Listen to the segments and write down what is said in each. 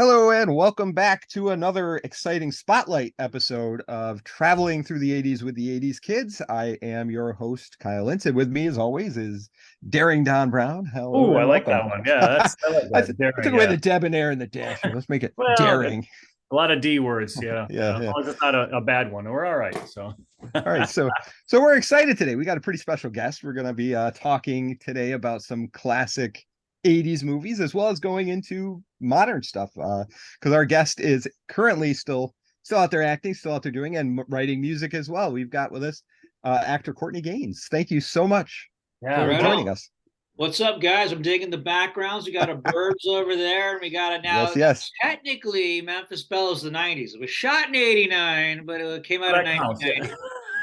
Hello and welcome back to another exciting spotlight episode of Traveling Through the 80s with the 80s Kids. I am your host, Kyle Ince, and with me, as always, is Daring Don Brown. Hello Oh, I and like welcome. that one. Yeah, I like that. I took Daring, away yeah. the debonair and the dasher. Let's make it Well, daring. a lot of D words, yeah. Yeah, As yeah. long as it's not a bad one, we're all right. So, All right, so we're excited today. We got a pretty special guest. We're going to be talking today about some classic 80s movies as well as going into modern stuff because our guest is currently still out there acting, still out there doing and writing music as well. We've got with us actor Courtney Gains. Thank you so much yeah, for Right joining on. us. What's up, guys? I'm digging the backgrounds. We got a Burbs over there, and we got a now. Yes, yes. Technically, Memphis Belle is the '90s. It was shot in '89, but it came out in that counts. Yeah. 1990.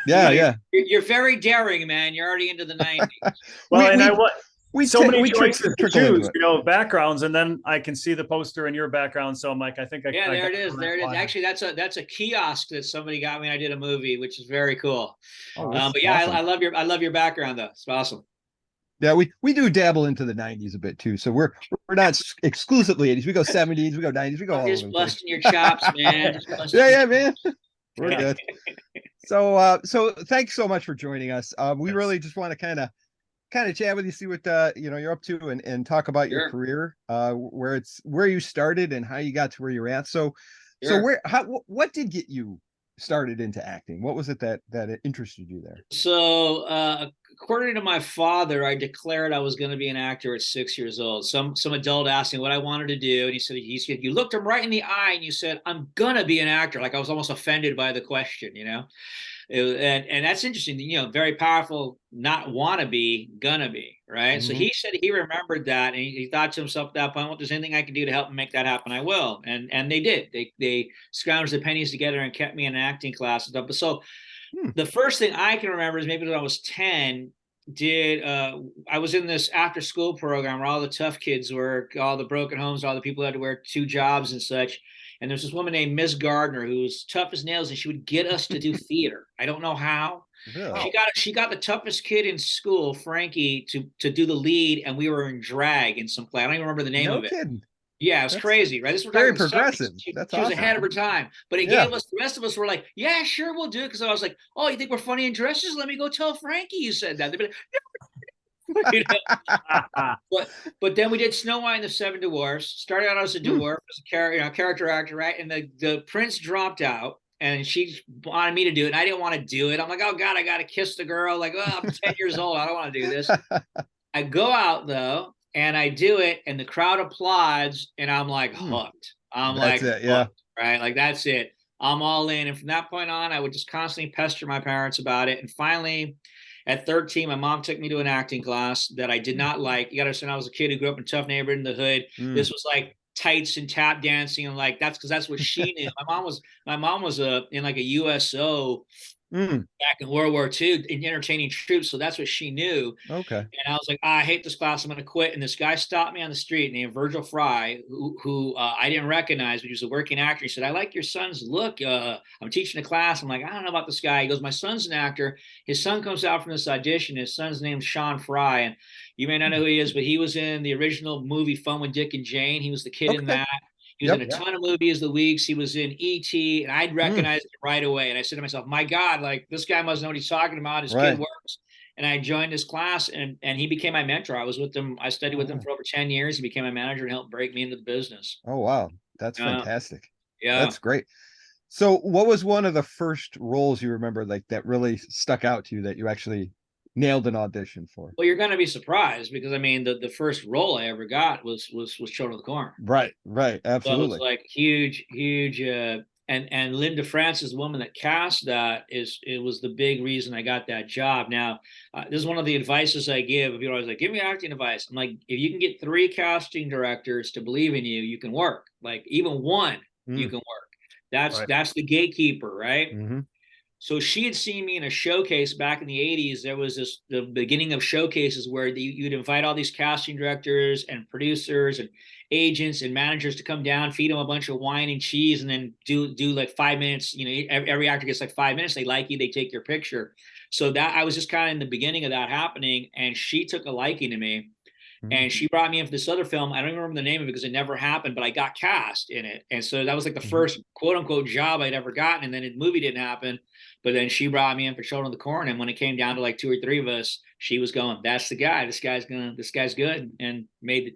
You Yeah, know, yeah. you're very daring, man. You're already into the '90s. Well, we and we I what we so many we choices to trickle into choose, it. backgrounds, and then I can see the poster in your background. So I'm like, I think Yeah, I there got it is. the There right it is. one. Actually, that's a kiosk that somebody got me. I did a movie, which is very cool. Oh, that's But yeah, awesome. I love your background though. It's awesome. Yeah, we do dabble into the 90s a bit too. So we're not exclusively 80s. We go 70s, we go 90s, we go I'm all over just the place. busting your chops, man. Just busting Yeah, your yeah, man. We're chops. good. So thanks so much for joining us. We Yes. really just want to kind of chat with you, see what you're up to and talk about your Sure, career, where you started and how you got to where you're at. So sure. what did get you started into acting? What was it that interested you there? So, according to my father, I declared I was going to be an actor at 6 years old. Some adult asked me what I wanted to do, and he said you looked him right in the eye and you said I'm gonna be an actor. Like I was almost offended by the question, you know. And that's interesting. You know, very powerful. Not wanna be, gonna be, right? So Hmm. he said he remembered that, and he thought to himself at that point, well, if there's anything I can do to help make that happen, I will. And they did. They scrounged the pennies together and kept me in an acting class and stuff. But so Hmm. the first thing I can remember is maybe when I was 10, did I was in this after school program where all the tough kids were, all the broken homes, all the people who had to work two jobs and such. And there's this woman named Miss Gardner who was tough as nails, and she would get us to do theater. I don't know how. Really? She got the toughest kid in school, Frankie, to do the lead, and we were in drag in some play. I don't even remember the name No of it. kidding. Yeah, it's That's crazy, right? This we're talking very in the 70s. progressive. She, That's she was awesome. ahead of her time. But it Yeah. gave us, the rest of us were like, yeah, sure, we'll do it. Because I was like, oh, you think we're funny in dresses? Let me go tell Frankie you said that. They'd be like, you know? But then we did Snow White and the Seven Dwarfs. Started out as a Hmm. dwarf, as a character actor, right? And the prince dropped out. And she wanted me to do it, and I didn't want to do it. I'm like, oh God, I got to kiss the girl. Like, oh, I'm 10 years old. I don't want to do this. I go out though, and I do it, and the crowd applauds, and I'm like Hmm. hooked. I'm That's like it. Yeah. hooked, right? Like that's it. I'm all in. And from that point on, I would just constantly pester my parents about it. And finally, at 13, my mom took me to an acting class that I did not like. You got to understand, I was a kid who grew up in a tough neighborhood in the hood. Hmm. This was like tights and tap dancing, and like that's because that's what she knew. My mom was in like a USO Hmm. back in World War II in entertaining troops, so that's what she knew. Okay. And I was like, I hate this class. I'm going to quit. And this guy stopped me on the street named Virgil Fry, who I didn't recognize, but he was a working actor. He said, I like your son's look. I'm teaching a class. I'm like, I don't know about this guy. He goes, my son's an actor. His son comes out from this audition. His son's name's Sean Fry. And you may not know who he is, but he was in the original movie Fun with Dick and Jane. He was the kid in Okay. that. He was in Yep. a ton of movies the weeks. He was in E.T., and I'd Hmm. recognize it right away. And I said to myself, my God, like this guy must know what he's talking about. His kid Right. works. And I joined his class, and he became my mentor. I was with him. I studied with him Oh, for over 10 years. He became my manager and helped break me into the business. oh wow. That's Yeah. fantastic. Yeah. That's great. So what was one of the first roles you remember like that really stuck out to you that you actually nailed an audition for? Well, you're going to be surprised because I mean, the first role I ever got was Children of the Corn. Right, right, So it was absolutely. like huge, huge. And Linda Francis, the woman that cast that, it was the big reason I got that job. Now, this is one of the advices I give. If you're always like, give me acting advice, I'm like, if you can get three casting directors to believe in you, you can work. Like even one, you Mm. can work. That's Right. that's the gatekeeper, right? Hmm. So she had seen me in a showcase back in the 80s. There was the beginning of showcases where you'd invite all these casting directors and producers and agents and managers to come down, feed them a bunch of wine and cheese, and then do like 5 minutes. You know, every actor gets like 5 minutes. They like you, they take your picture. So that I was just kind of in the beginning of that happening, and she took a liking to me. And she brought me in for this other film. I don't even remember the name of it because it never happened, but I got cast in it. And so that was like the first quote unquote job I'd ever gotten. And then the movie didn't happen. But then she brought me in for Children of the Corn. And when it came down to like 2 or 3 of us, she was going, that's the guy. This guy's good. And made,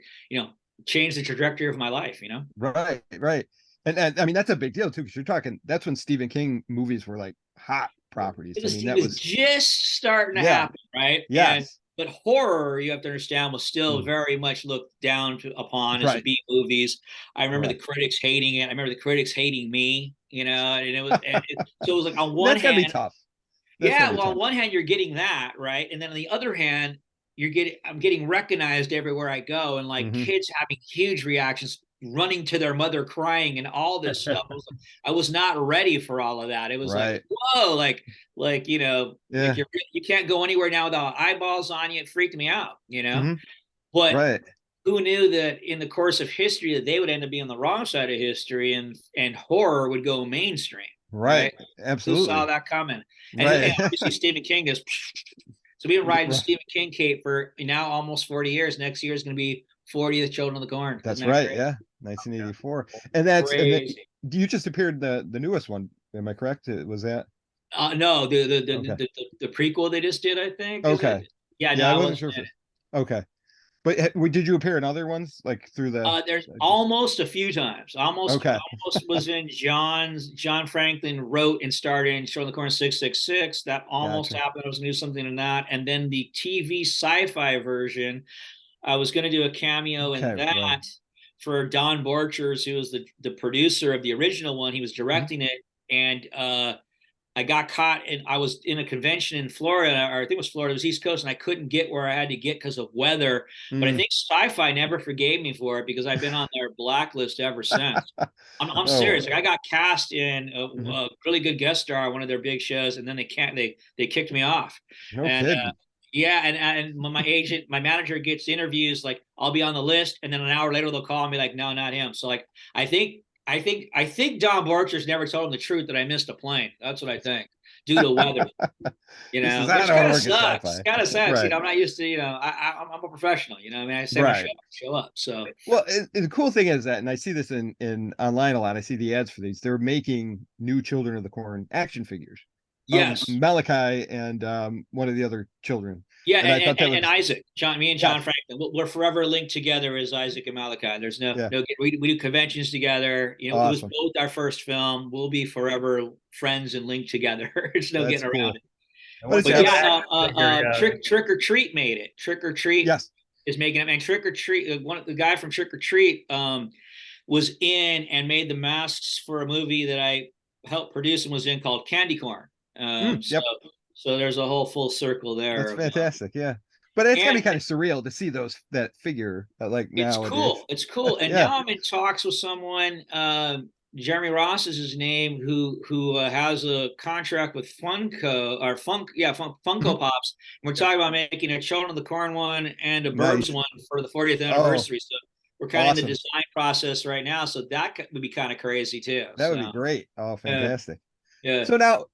changed the trajectory of my life, Right, right. And I mean, that's a big deal too, because you're talking, that's when Stephen King movies were like hot properties. It was, I mean, that was just starting to happen, right? Yes. But horror, you have to understand, was still very much looked down upon as B movies. I remember the critics hating it. I remember the critics hating me, and it was, so it was like on one that's hand, gonna be tough. On one hand, you're getting that, right? And then on the other hand, I'm getting recognized everywhere I go, and like kids having huge reactions, running to their mother crying and all this stuff. I was not ready for all of that. It was like, whoa, like you can't go anywhere now without eyeballs on you. It freaked me out, But who knew that in the course of history that they would end up being on the wrong side of history, and horror would go mainstream. Right. Absolutely. Who saw that coming? And obviously Stephen King is. So we've been riding Stephen King cape for now almost 40 years. Next year is going to be 40th Children of the Corn. That's right. Crazy? Yeah. 1984. And that's you just appeared the newest one. Am I correct? Was that? No, the prequel they just did, I think. Okay. Yeah, I wasn't sure. Okay. But did you appear in other ones like through the? There's almost a few times. Almost was in John Franklin wrote and starred in Children of the Corn 666. That almost happened. I was going to do something in that, and then the TV sci-fi version, I was going to do a cameo in that for Don Borchers, who was the producer of the original one. He was directing it, and I got caught, and I was in a convention in Florida, or I think it was Florida, it was East Coast, and I couldn't get where I had to get because of weather. But I think Sci-Fi never forgave me for it because I've been on their blacklist ever since. I'm serious. Like, I got cast in a really good guest star on one of their big shows, and then they kicked me off. No kidding. And when my manager gets interviews, like I'll be on the list, and then an hour later they'll call me like, no, not him. So like I think Don Borchers never told him the truth that I missed a plane. That's what I think, due to weather. Which kind of sucks. It's kind of sucks. Right. I'm not used to. I'm a professional. I mean, I say my show up. So well, the cool thing is that, and I see this in online a lot. I see the ads for these. They're making new Children of the Corn action figures. Yes, Malachi and one of the other children. Yeah, and Isaac, me and John Franklin, we're forever linked together as Isaac and Malachi. There's no we do conventions together. It was both our first film. We'll be forever friends and linked together. There's no getting around it. But Trick or Treat made it. Trick or Treat is making it. And Trick or Treat, the guy from Trick or Treat was in and made the masks for a movie that I helped produce and was in called Candy Corn. So there's a whole full circle there. That's fantastic, But it's gonna be kind of surreal to see that figure like now. It's cool. And now I'm in talks with someone. Jeremy Ross is his name, who has a contract with Funko Pops. And we're talking about making a Children of the Corn one and a Burbs one for the 40th anniversary. So we're kind of in the design process right now. So that would be kind of crazy too. That would be great. Oh, fantastic. Yeah. So now,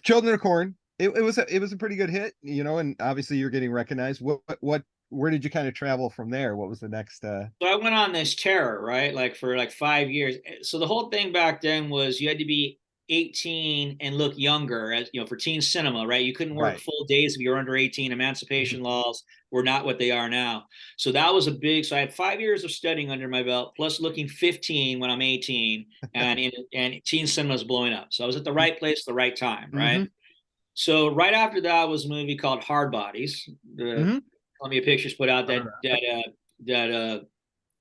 Children of the Corn. It was a pretty good hit, and obviously you're getting recognized. Where did you kind of travel from there? What was the next? So I went on this terror, right? Like for 5 years. So the whole thing back then was you had to be 18 and look younger, as for teen cinema, right? You couldn't work full days if you were under 18. Emancipation laws were not what they are now. So that was so I had 5 years of studying under my belt, plus looking 15 when I'm 18, and teen cinema is blowing up. So I was at the right place at the right time, right? So right after that was a movie called Hard Bodies. Columbia Pictures put out that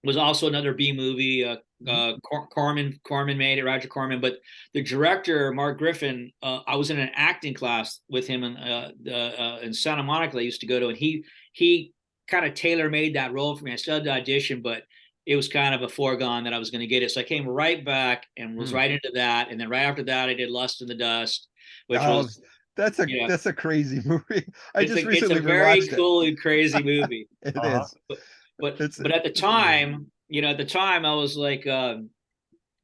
was also another B movie. Corman made it, Roger Corman. But the director, Mark Griffin, I was in an acting class with him in Santa Monica I used to go to, and he kind of tailor-made that role for me. I still had to audition, but it was kind of a foregone that I was going to get it. So I came right back and was right into that. And then right after that, I did Lust in the Dust, which was... That's a crazy movie. It's a very cool and crazy movie. It is. But at the time, I was like, I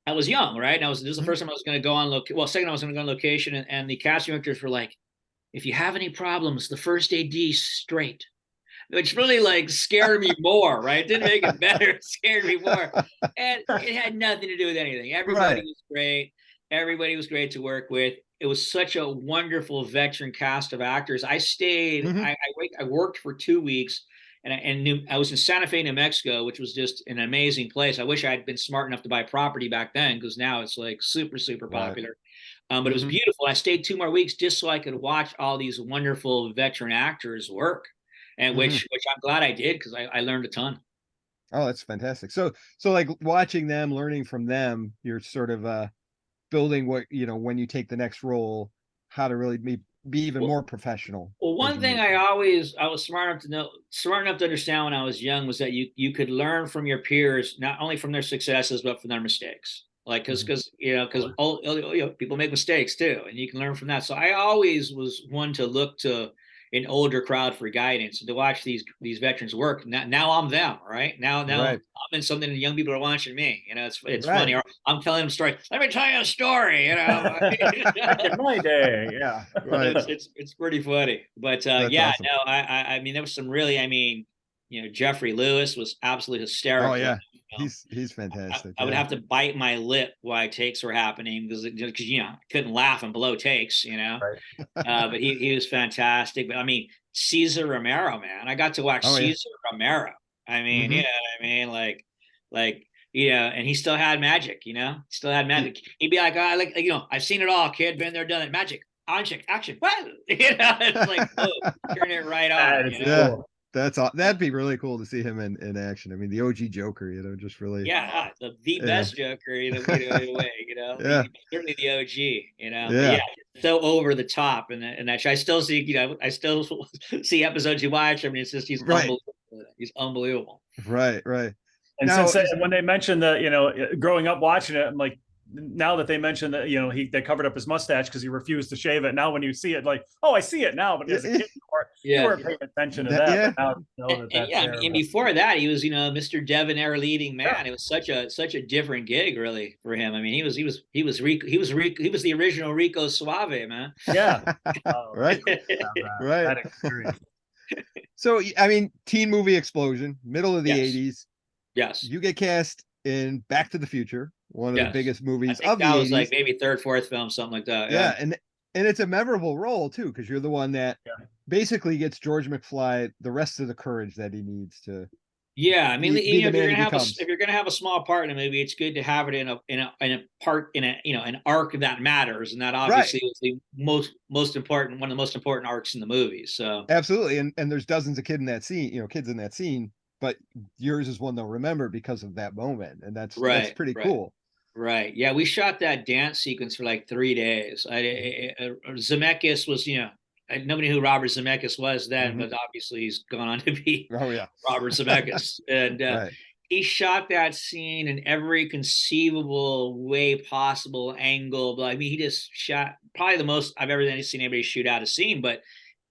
was young, right? And this was the first time I was going to go on second I was going to go on location, and the casting directors were like, if you have any problems, the first AD straight. which really like scared me more, right? It didn't make it better, it scared me more. And it had nothing to do with anything. Everybody Right. was great. Everybody was great to work with. It was such a wonderful veteran cast of actors. I stayed, Mhm. I worked for 2 weeks, and I was in Santa Fe, New Mexico, which was just an amazing place. I wish I had been smart enough to buy property back then, because now it's like super, super Right. popular. But it was Mhm. beautiful. I stayed 2 more weeks just so I could watch all these wonderful veteran actors work, and Mhm. which I'm glad I did, because I learned a ton. Oh, that's fantastic. So like watching them, learning from them, you're sort of building what, when you take the next role, how to really be even Well, more professional well, as one you thing move forward. I was smart enough to understand when I was young, was that you could learn from your peers, not only from their successes but from their mistakes. Like, Mhm. people make mistakes too, and you can learn from that. So I always was one to look to an older crowd for guidance, and to watch these veterans work. Now I'm them, right? Now Right. I'm in something, and young people are watching me. It's funny. Right. Or I'm telling them a story. Let me tell you a story. Back in my day, yeah. Right. It's pretty funny. But That's yeah, awesome. no, I mean, there was some really, Jeffrey Lewis was absolutely Oh hysterical in yeah. that film. He's fantastic. I would Yeah. have to bite my lip while takes were happening, because I couldn't laugh and blow takes, Right. but he was fantastic. But I mean, Cesar Romero, man, I got to watch Oh yeah. Cesar Romero. I mean, Hmm. what I mean, like and he still had magic, still had He, magic. He'd be like, I've seen it all, kid, been there, done it, magic, action, what? It's like, whoa, turn it right on, That is yeah. cool. That'd be really cool to see him in action. I mean, the OG Joker, just really, Yeah, the yeah. best Joker, in a way, Yeah. certainly the OG, but yeah, Yeah. so over the top, and that I still see, I still see episodes you watch. I mean, it's just he's Right. unbelievable. He's unbelievable. Right. Right. And Now, when they mentioned that, growing up watching it, I'm like, now that they mentioned that, they covered up his mustache because he refused to shave it. Now, when you see it, like, oh, I see it now. But as a kid, you Yeah, weren't paying attention to that. yeah. But now you know that and that's yeah, there. and But before that, he was, Mr. Debonair leading yeah, man. It was such a different gig, really, for him. I mean, he was the original Rico Suave, man. yeah, Right. have Right. that experience. So, I mean, teen movie explosion, middle of the Yes, 80s. yes, You get cast in Back to the Future, one of the yes. biggest I movies think of that the was like 80s. maybe third, fourth film, something like that. Yeah, Yeah. and it's a memorable role too, because you're the one that Yeah. basically gets George McFly the rest of the courage that he needs to Yeah, I mean, be the if you're man he gonna have becomes. if you're gonna have a small part in a movie, it's good to have it in a part, an arc that matters, and that Right. obviously was the most important, one of the most important arcs in the movie. So Absolutely. And there's dozens of kids in that scene, but yours is one they'll remember because of that moment. And that's right, pretty right, cool. right. Yeah, we shot that dance sequence for like 3 days. Zemeckis was, nobody knew who Robert Zemeckis was then, Hmm. but obviously he's gone on to be Oh yeah. Robert Zemeckis, and Right. he shot that scene in every conceivable way possible, angle. But I mean, he just shot probably the most I've ever seen anybody shoot out a scene. But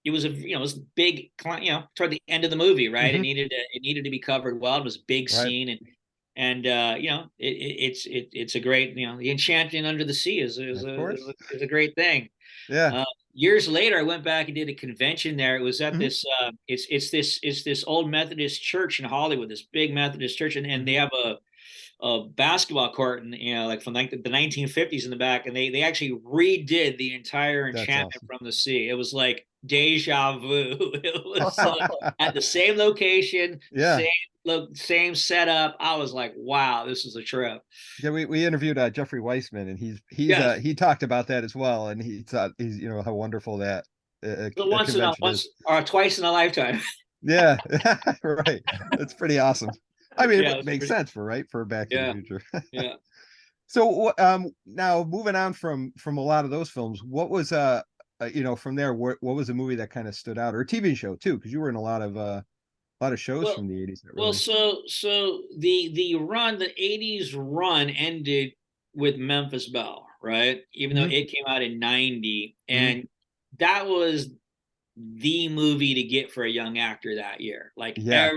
it was it was big, toward the end of the movie, right? Hmm. It needed to be covered well. It was a big Right. scene, and it's a great, the enchanting under the sea Of course. is a great thing. Yeah. uh, Years later, I went back and did a convention there. It was at Hmm. this it's this old Methodist church in Hollywood, this big Methodist church, and they Hmm. have a basketball court, and like from like the 1950s in the back, and they actually redid the entire That's Enchantment awesome. from the Sea. It was like deja vu. It was at the same location, Yeah. same setup. I was like, wow, this is a trip. Yeah, we interviewed Jeffrey Weissman, and Yes, he talked about that as well, and he thought he's how wonderful that the a convention is. once or twice in a lifetime. Yeah, right. That's pretty awesome. I mean, Yeah, it it was makes pretty. sense for Back to the Yeah, Future. yeah. So now moving on from a lot of those films, what was from there, what was a movie that kind of stood out, or a TV show too, because you were in a lot of shows Well, from the 80s that well, really. so the 80's run ended with Memphis Belle, right? Even though Hmm. it came out in 90, Hmm. and that was the movie to get for a young actor that year. Like Yeah.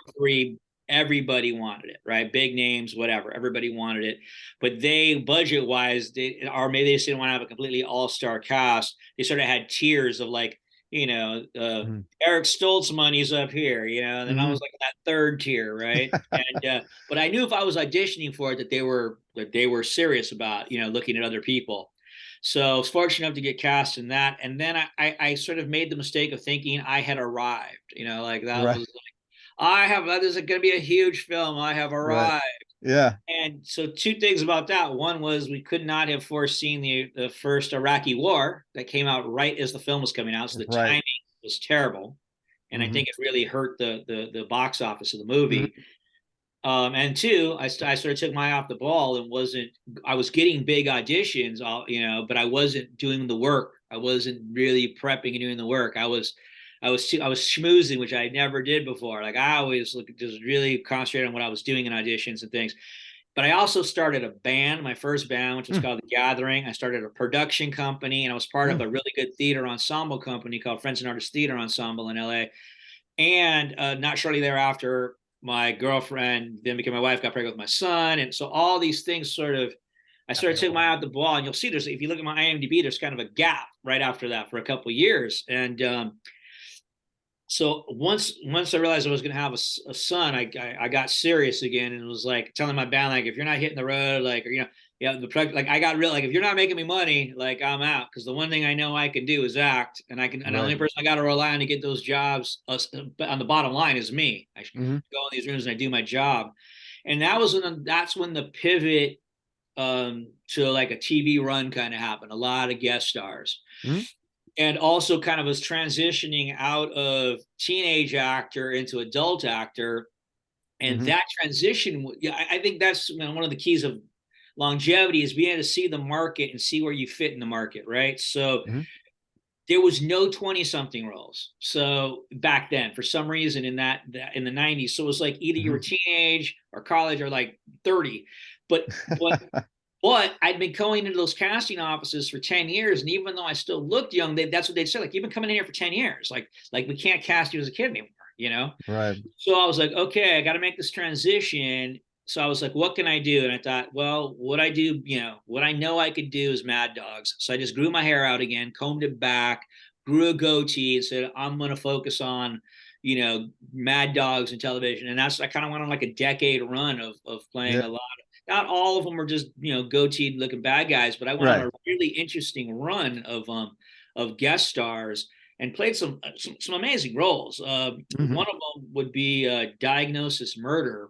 everybody wanted it, right? Big names, whatever. Everybody wanted it. But they, budget wise, or maybe they just didn't want to have a completely all-star cast. They sort of had tiers of like, Eric Stoltz money's up here, and then I was like in that third tier, right? And but I knew if I was auditioning for it that they were serious about looking at other people. So I was fortunate enough to get cast in that, and then I sort of made the mistake of thinking I had arrived, like that was like this is going to be a huge film. I have arrived. Yeah. And so two things about that. One was we could not have foreseen the first Iraqi war that came out right as the film was coming out. So the timing was terrible. And I think it really hurt the box office of the movie. And two, I sort of took my eye off the ball and I was getting big auditions, but I wasn't doing the work. I wasn't really prepping and doing the work. I was schmoozing, which I never did before. Like I always just really concentrate on what I was doing in auditions and things. But I also started a band, my first band, which was called The Gathering. I started a production company, and I was part of a really good theater ensemble company called Friends and Artists Theater Ensemble in LA. And not shortly thereafter, my girlfriend then became my wife, got pregnant with my son. And so all these things I started taking my eye off the ball. And you'll see if you look at my IMDb, there's kind of a gap right after that for a couple of years. And so once I realized I was going to have a son, I got serious again, and was like telling my band, like, if you're not hitting the road, like, or, I got real, like, if you're not making me money, like, I'm out. Cause the one thing I know I can do is act, and the only person I got to rely on to get those jobs on the bottom line is me. I go in these rooms and I do my job. And that's when the pivot to like a TV run kind of happened. A lot of guest stars. And also kind of was transitioning out of teenage actor into adult actor. And that transition, I think that's one of the keys of longevity, is being able to see the market and see where you fit in the market, right? So there was no 20-something roles. So back then, for some reason in the 90s, so it was like either you were teenage or college or like 30. But I'd been going into those casting offices for 10 years. And even though I still looked young, that's what they'd say. Like, you've been coming in here for 10 years. Like we can't cast you as a kid anymore, Right. So I was like, okay, I got to make this transition. So I was like, what can I do? And I thought, well, what I do, what I know I could do is Mad Dogs. So I just grew my hair out again, combed it back, grew a goatee, and said, I'm going to focus on, Mad Dogs and television. And I kind of went on like a decade run of playing a lot. Not all of them are just, goateed looking bad guys, but I went on a really interesting run of guest stars and played some amazing roles. One of them would be Diagnosis Murder.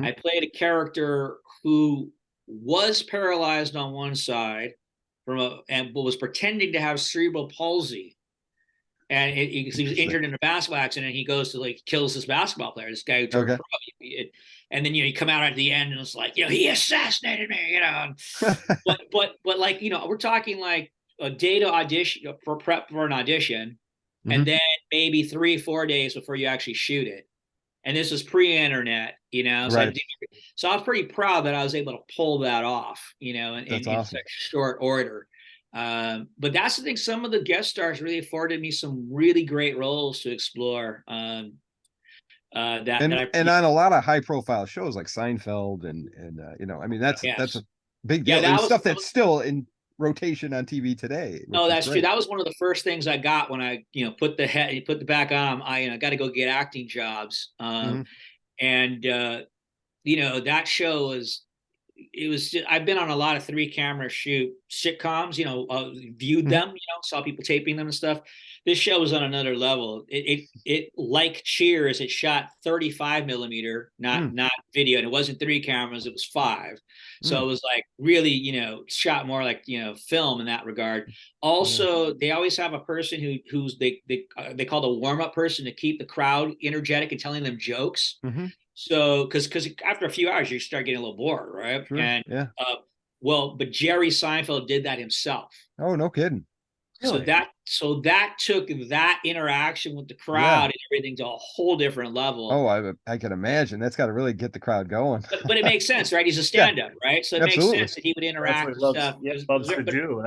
I played a character who was paralyzed on one side but was pretending to have cerebral palsy. And he was injured in a basketball accident. And he goes to kills this basketball player, this guy who turned pro. And then you come out at the end and it's like, he assassinated me, but we're talking like a day to audition for prep for an audition, and then maybe 3-4 days before you actually shoot it. And this is pre-internet, so I was pretty proud that I was able to pull that off, in such short order. But that's the thing. Some of the guest stars really afforded me some really great roles to explore. And on a lot of high profile shows like Seinfeld and that's a big deal. Yeah, that's still in rotation on TV today. No, that's true. That was one of the first things I got when I put the back on. I got to go get acting jobs. And that show I've been on a lot of 3-camera shoot sitcoms, viewed them, saw people taping them and stuff. This show was on another level. It like Cheers, it shot 35 millimeter, not video. And it wasn't 3 cameras, it was 5. So it was like really, shot more like, film in that regard. Also, they always have a person who's they call the warm-up person to keep the crowd energetic and telling them jokes. So, because after a few hours, you start getting a little bored, right? Sure. And but Jerry Seinfeld did that himself. Oh, no kidding. Really? So that took that interaction with the crowd and everything to a whole different level. Oh, I can imagine. That's got to really get the crowd going. But it makes sense, right? He's a stand-up, right? So it makes sense that he would interact with stuff. Loves to do.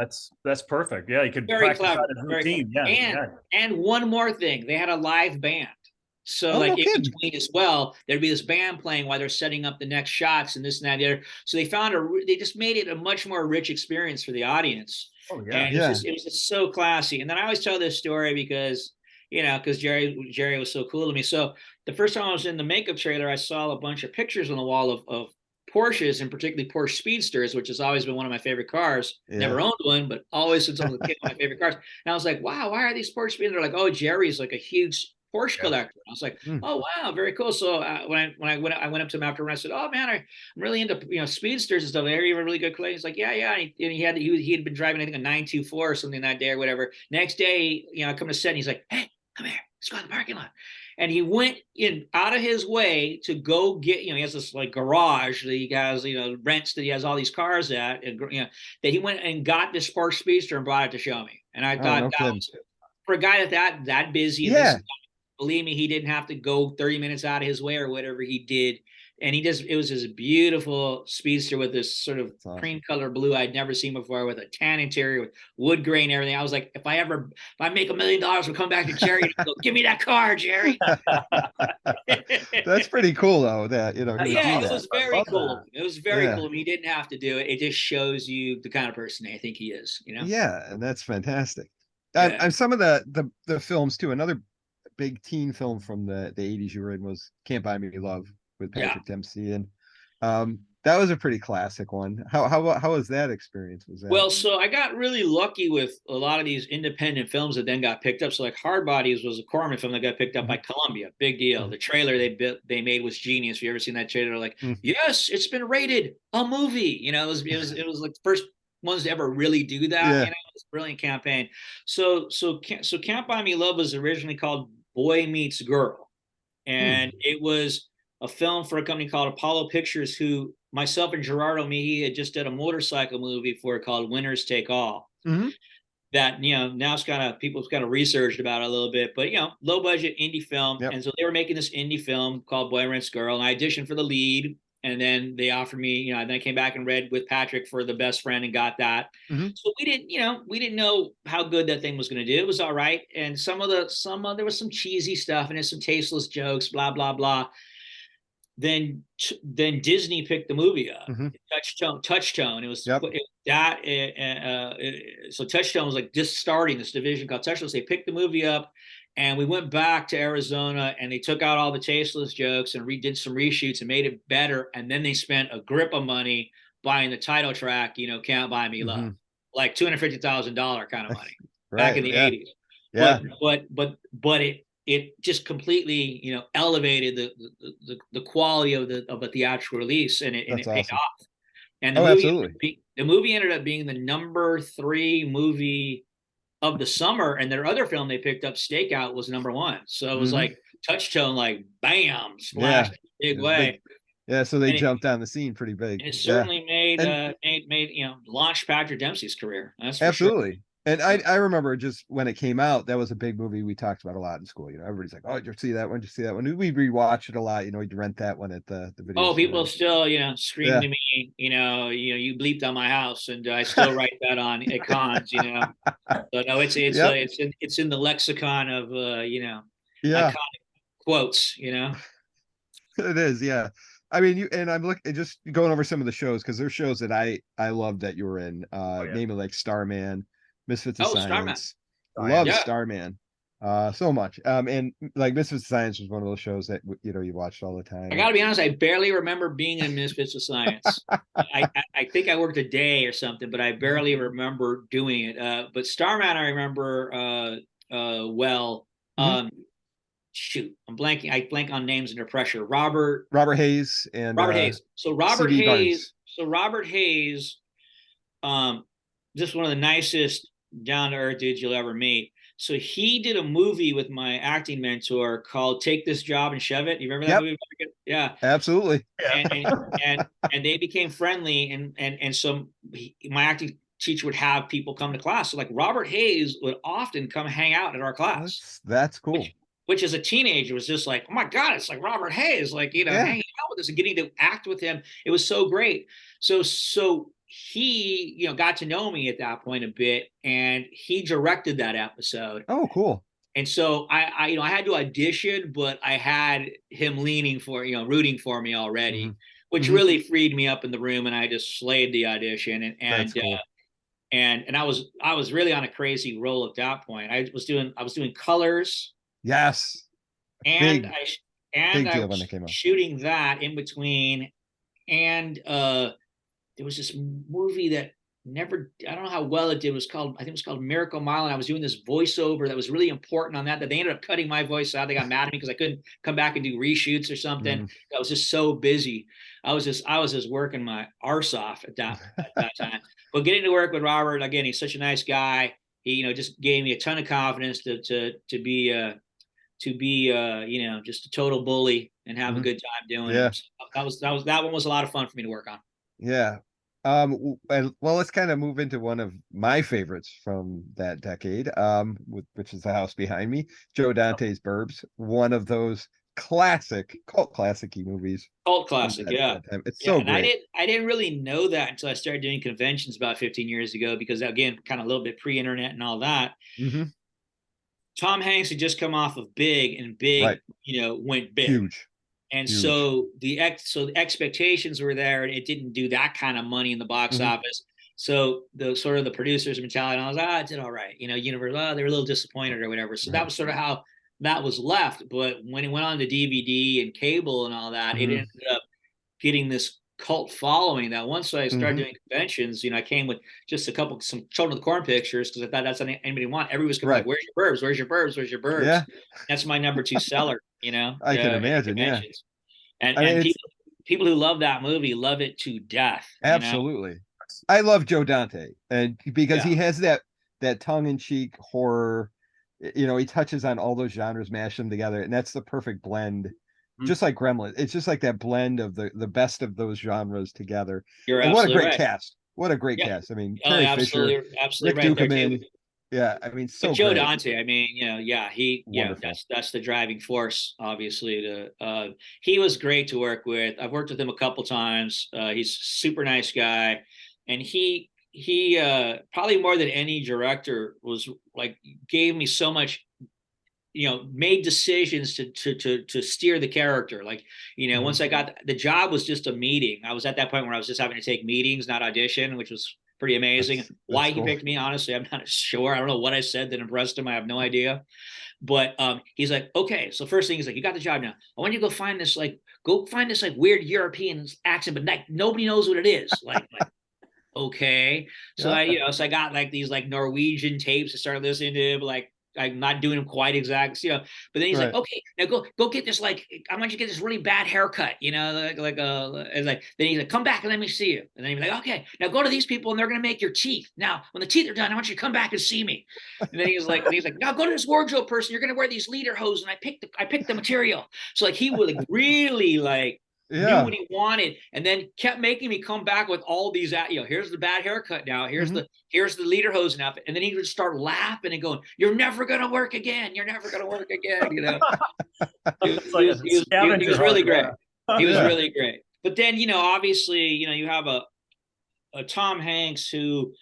That's perfect. Yeah, he could very practice clever, that in routine. Yeah, and one more thing, they had a live band. So Oh, no like in kidding. between as well, there'd be this band playing while they're setting up the next shots and this and that. There, so they just made it a much more rich experience for the audience. Oh yeah. And Yeah. it was just so classy. And then I always tell this story because because Jerry was so cool to me. So the first time I was in the makeup trailer, I saw a bunch of pictures on the wall of Porsches, and particularly Porsche Speedsters, which has always been one of my favorite cars. Yeah. Never owned one, but always since I was a kid, one of my favorite cars. And I was like, wow, why are these Porsche Speedsters? They're like, oh, Jerry's like a huge Porsche collector. I was like, oh wow, very cool. So when I went up to him after, and I said, oh man, I'm really into speedsters and stuff. Are you a really good collector? He's like, yeah. And he had been driving I think a 924 or something that day or whatever. Next day, I come to set and he's like, hey, come here, let's go in the parking lot. And he went in out of his way to go get, he has this like garage that he has, rents that he has all these cars at, and that he went and got this Porsche Speedster and brought it to show me. And I thought no that was, for a guy that busy, and Yeah. believe me, he didn't have to go 30 minutes out of his way or whatever he did. And it was this beautiful speedster with this sort of cream color blue I'd never seen before, with a tan interior, with wood grain and everything. I was like, if I make $1 million, we'll come back to Jerry and go, give me that car, Jerry. That's pretty cool though. That it was very cool. It was very cool. I mean, he didn't have to do it. It just shows you the kind of person I think he is. Yeah, and that's fantastic. And some of the films too. Another big teen film from the 80s you were in was Can't Buy Me Love with Patrick Dempsey, and that was a pretty classic one. How was that experience? Well, so I got really lucky with a lot of these independent films that then got picked up. So like Hard Bodies was a Corman film that got picked up by Columbia. Big deal. The trailer they made was genius. If you ever seen that trailer, like yes, it's been rated a movie. It was like the first ones to ever really do that. It was a brilliant campaign. So Can't Buy Me Love was originally called Boy Meets Girl, and it was a film for a company called Apollo Pictures, who myself and Gerardo Mejia had just did a motorcycle movie for, called Winners Take All. That now it's people's kind of researched about it a little bit, but low budget indie film. And so they were making this indie film called Boy Meets Girl, and I auditioned for the lead. And then they offered me, and then I came back and read with Patrick for the best friend and got that. So we didn't know how good that thing was going to do. It was all right. And there was some cheesy stuff and there's some tasteless jokes, blah, blah, blah. Then Disney picked the movie up. Touchtone. It was so Touchtone was like just starting this division called Touchtone. So they picked the movie up. And we went back to Arizona and they took out all the tasteless jokes and redid some reshoots and made it better. And then they spent a grip of money buying the title track, Can't Buy Me Love, like $250,000 kind of money back in the 80s. Yeah. But it just completely, elevated the quality of a theatrical release, and it paid off. And the movie ended up being the number 3 movie of the summer, and their other film they picked up, Stakeout, was number 1. So it was like Touchtone, like bam, splashed big way. Yeah, so they jumped on the scene pretty big. And it certainly made launched Patrick Dempsey's career. That's for absolutely. Sure. And I remember just when it came out, that was a big movie we talked about a lot in school. Everybody's like, "Oh, did you see that one? Did you see that one?" We rewatch it a lot. We'd rent that one at the video. Oh, people still, scream to me, you bleeped on my house, and I still write that on at cons, So no, it's in the lexicon of iconic quotes, It is, yeah. I mean, and I'm just going over some of the shows, because there's shows that I love that you were in. Namely like Starman, Misfits of Science. Love Starman so much. And like Misfits of Science was one of those shows that you watched all the time. I gotta be honest, I barely remember being in Misfits of Science. I think I worked a day or something, but I barely remember doing it. But Starman I remember well. Shoot, I blank on names under pressure. Robert Hayes. So Robert Hayes. Just one of the nicest down to earth dudes you'll ever meet. So he did a movie with my acting mentor called Take This Job and Shove It. You remember that movie? Yeah, absolutely. And they became friendly, and so my acting teacher would have people come to class. So like Robert Hayes would often come hang out at our class. That's cool. Which as a teenager was just like, oh my God, it's like Robert Hayes, like, hanging out with us and getting to act with him. It was so great. So he, got to know me at that point a bit, and he directed that episode. Oh, cool. And so I had to audition, but I had him rooting for me already, which really freed me up in the room, and I just slayed the audition. That's cool. And I was really on a crazy roll at that point. I was doing colors, Yes. and Big I deal when was it came out. shooting that in between, and there was this movie that I don't know how well it did. I think it was called Miracle Mile, and I was doing this voiceover that was really important on that they ended up cutting my voice out. They got mad at me because I couldn't come back and do reshoots or something. I was just so busy. I was just working my arse off at that time. But getting to work with Robert, again, he's such a nice guy. He, just gave me a ton of confidence to be just a total bully and have a good time doing it. So that one was a lot of fun for me to work on. Yeah. Well, let's kind of move into one of my favorites from that decade, which is The House Behind Me, Joe Dante's Burbs, one of those cult classic-y movies. Cult classic, yeah. It's so great. I didn't really know that until I started doing conventions about 15 years ago, because again, kind of a little bit pre-internet and all that. Tom Hanks had just come off of Big, and Big, went big. Huge. And so the expectations were there, and it didn't do that kind of money in the box office. So the producers' mentality, I was, it did all right. Universal, they were a little disappointed or whatever. So that was sort of how that was left. But when it went on to DVD and cable and all that, it ended up getting this cult following that once I started doing conventions, I came with just some Children of the Corn pictures, because I thought that's what anybody want. Everybody was like, where's your Burbs? Where's your Burbs? Where's your Burbs? Yeah. That's my number 2 seller, I can imagine, yeah. And people who love that movie love it to death. Absolutely. I love Joe Dante, and because he has that tongue-in-cheek horror, he touches on all those genres, mash them together, and that's the perfect blend. Just like Gremlins, it's just like that blend of the best of those genres together. And what a great cast! What a great cast! I mean, Carrie Fisher, Rick right Dukeman. Yeah, I mean, so Joe great. Dante, I mean, that's the driving force, obviously. He was great to work with. I've worked with him a couple times. He's a super nice guy, and he probably more than any director was like, gave me so much, made decisions to steer the character. Like, once I got the job, was just a meeting. I was at that point where I was just having to take meetings, not audition, which was pretty amazing. Why he picked me, honestly, I'm not sure. I don't know what I said that impressed him. I have no idea. But he's like, okay. So first thing, he's like, you got the job now. I want you to go find this weird European accent, but like nobody knows what it is. Like okay. So I got like these like Norwegian tapes to start listening to, but like I'm not doing them quite exact, but then he's like, okay, now go get this, like, I want you to get this really bad haircut, and like then he's like, come back and let me see you. And then he's like, okay, now go to these people and they're going to make your teeth. Now, when the teeth are done, I want you to come back and see me. And then he's like, now go to this wardrobe person. You're going to wear these leader hose. And I picked the material. So like, he would like really like, knew what he wanted, and then kept making me come back with all these, here's the bad haircut now, here's the leader hose outfit, and then he would start laughing and going, you're never gonna work again, he was really great. He was really great. But then, obviously, you have a Tom Hanks who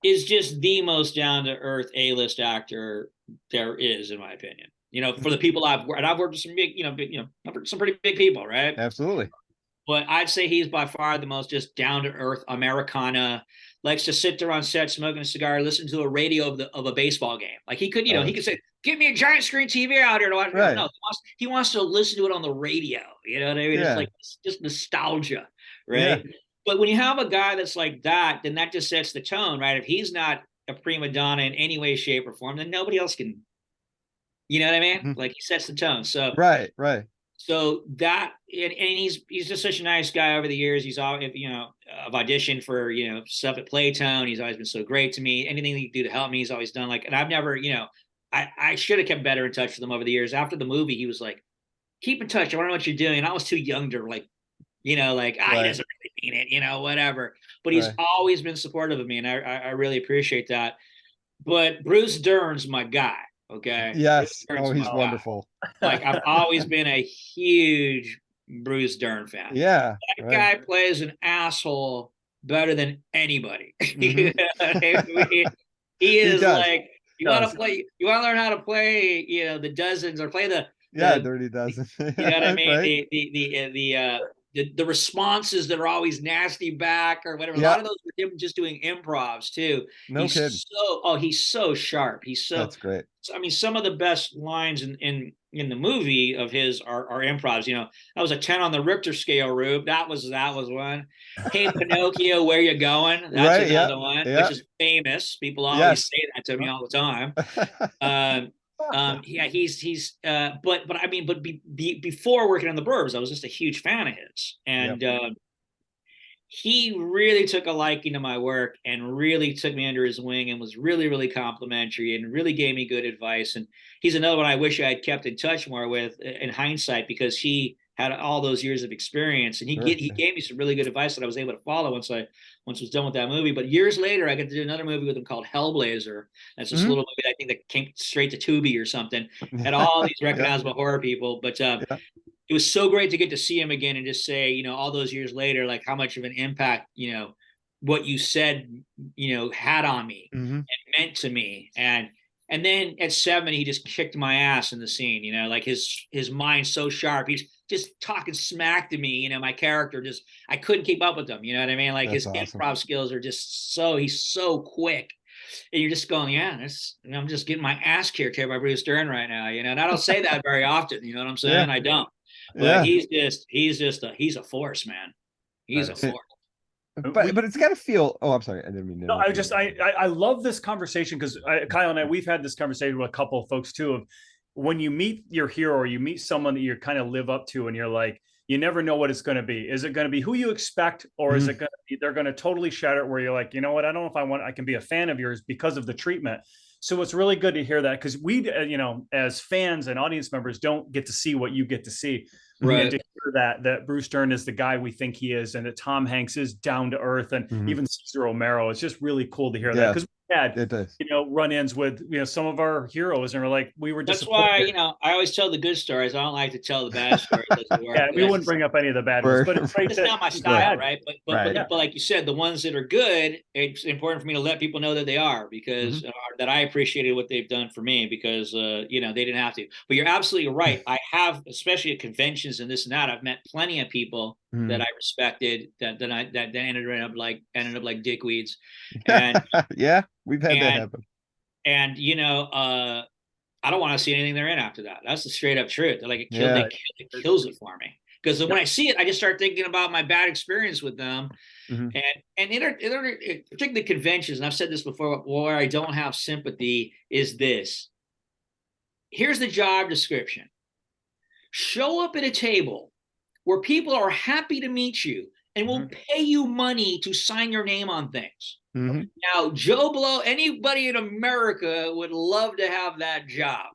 is just the most down-to-earth A-list actor there is, in my opinion. For the people I've worked with some big, I've worked with some pretty big people, right? Absolutely. But I'd say he's by far the most just down to earth Americana. Likes to sit there on set, smoking a cigar, listen to a radio of a baseball game. Like he could, he could say, "Give me a giant screen TV out here to watch." Right. No, he wants to listen to it on the radio. You know what I mean? Yeah. It's like just nostalgia, right? Yeah. But when you have a guy that's like that, then that just sets the tone, right? If he's not a prima donna in any way, shape, or form, then nobody else can. You know what I mean? Like he sets the tone. So right. So that, and he's just such a nice guy over the years. He's all, I've auditioned for stuff at Playtone. He's always been so great to me. Anything he can do to help me, he's always done. Like, and I've never, I should have kept better in touch with him over the years. After the movie, he was like, "Keep in touch. I want to know what you're doing." And I was too young to like, he doesn't really mean it, whatever. But he's always been supportive of me, and I really appreciate that. But Bruce Dern's my guy. Okay. Yes. Oh, he's wonderful. Like I've always been a huge Bruce Dern fan. Yeah. That guy plays an asshole better than anybody. He is like You want to play, you want to learn how to play, you know, the dozens or play the Dirty Dozen. you know what I mean? Right? The responses that are always nasty back or whatever. A lot of those were him just doing improvs too. No kidding. He's so sharp. That's great. I mean, some of the best lines in the movie of his are improvs. You know, that was a 10 on the Richter scale, Rube. That was one. Hey, Pinocchio, where you going? That's Right, another one, which is famous. People always say that to me all the time. Yeah, but I mean, before working on the Burbs, I was just a huge fan of his, and he really took a liking to my work and really took me under his wing and was really, really complimentary and really gave me good advice. And he's another one I wish I had kept in touch more with in hindsight, because he had all those years of experience, and he gave me some really good advice that I was able to follow once I was done with that movie. But years later, I got to do another movie with him called Hellblazer. That's this little movie I think that came straight to Tubi or something. Had all these recognizable horror people, but it was so great to get to see him again and just say, you know, all those years later, like how much of an impact, you know, what you said, you know, had on me and meant to me. And then at 70, he just kicked my ass in the scene, you know, like his mind's so sharp. He's just talking smack to me, you know, my character I couldn't keep up with him. You know what I mean? Like his improv skills are just he's so quick. And you're just going, I'm just getting my ass kicked here by Bruce Dern right now, you know, and I don't say that very often, you know what I'm saying? I don't. But he's a force, man. He's a force. But it's got to feel. Oh, I'm sorry. I didn't mean to. No, I love this conversation because Kyle and I, we've had this conversation with a couple of folks too, of when you meet your hero or you meet someone that you kind of live up to and you're like, you never know what it's going to be. Is it going to be who you expect, or is it going to be, they're going to totally shatter it where you're like, you know what? I don't know if I can be a fan of yours because of the treatment. So it's really good to hear that, because we, you know, as fans and audience members don't get to see what you get to see. Right. And to hear that Bruce Dern is the guy we think he is, and that Tom Hanks is down to earth, and even Cesar Romero. It's just really cool to hear that, because we had, you know, run-ins with, you know, some of our heroes, and we're like, that's why, you know, I always tell the good stories. I don't like to tell the bad stories. We wouldn't bring up any of the bad ones, but it's not my style, right? But like you said, the ones that are good, it's important for me to let people know that they are, because that I appreciated what they've done for me, because you know, they didn't have to. But you're absolutely right. I have, especially at conventions and this and that, I've met plenty of people that I respected that ended up like dickweeds. And we've had that happen. And you know, I don't want to see anything they're in after that. That's the straight up truth. Like it kills it for me. Because when I see it, I just start thinking about my bad experience with them. And particularly conventions, and I've said this before, where I don't have sympathy is this. Here's the job description. Show up at a table where people are happy to meet you and will pay you money to sign your name on things. Now, Joe Blow, anybody in America would love to have that job.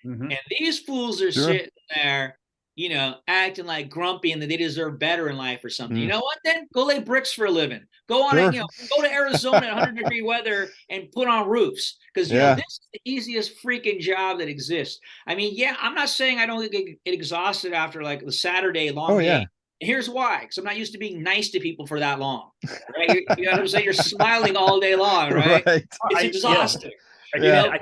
And these fools are sitting there, you know, acting like grumpy and that they deserve better in life or something. You know what? Then go lay bricks for a living. Go on, you know, go to Arizona at 100-degree weather and put on roofs, because you know, this is the easiest freaking job that exists. I mean, I'm not saying I don't get exhausted after like the Saturday long day. And here's why: because I'm not used to being nice to people for that long. Right? You know what I'm saying? You're smiling all day long, right? It's exhausting. I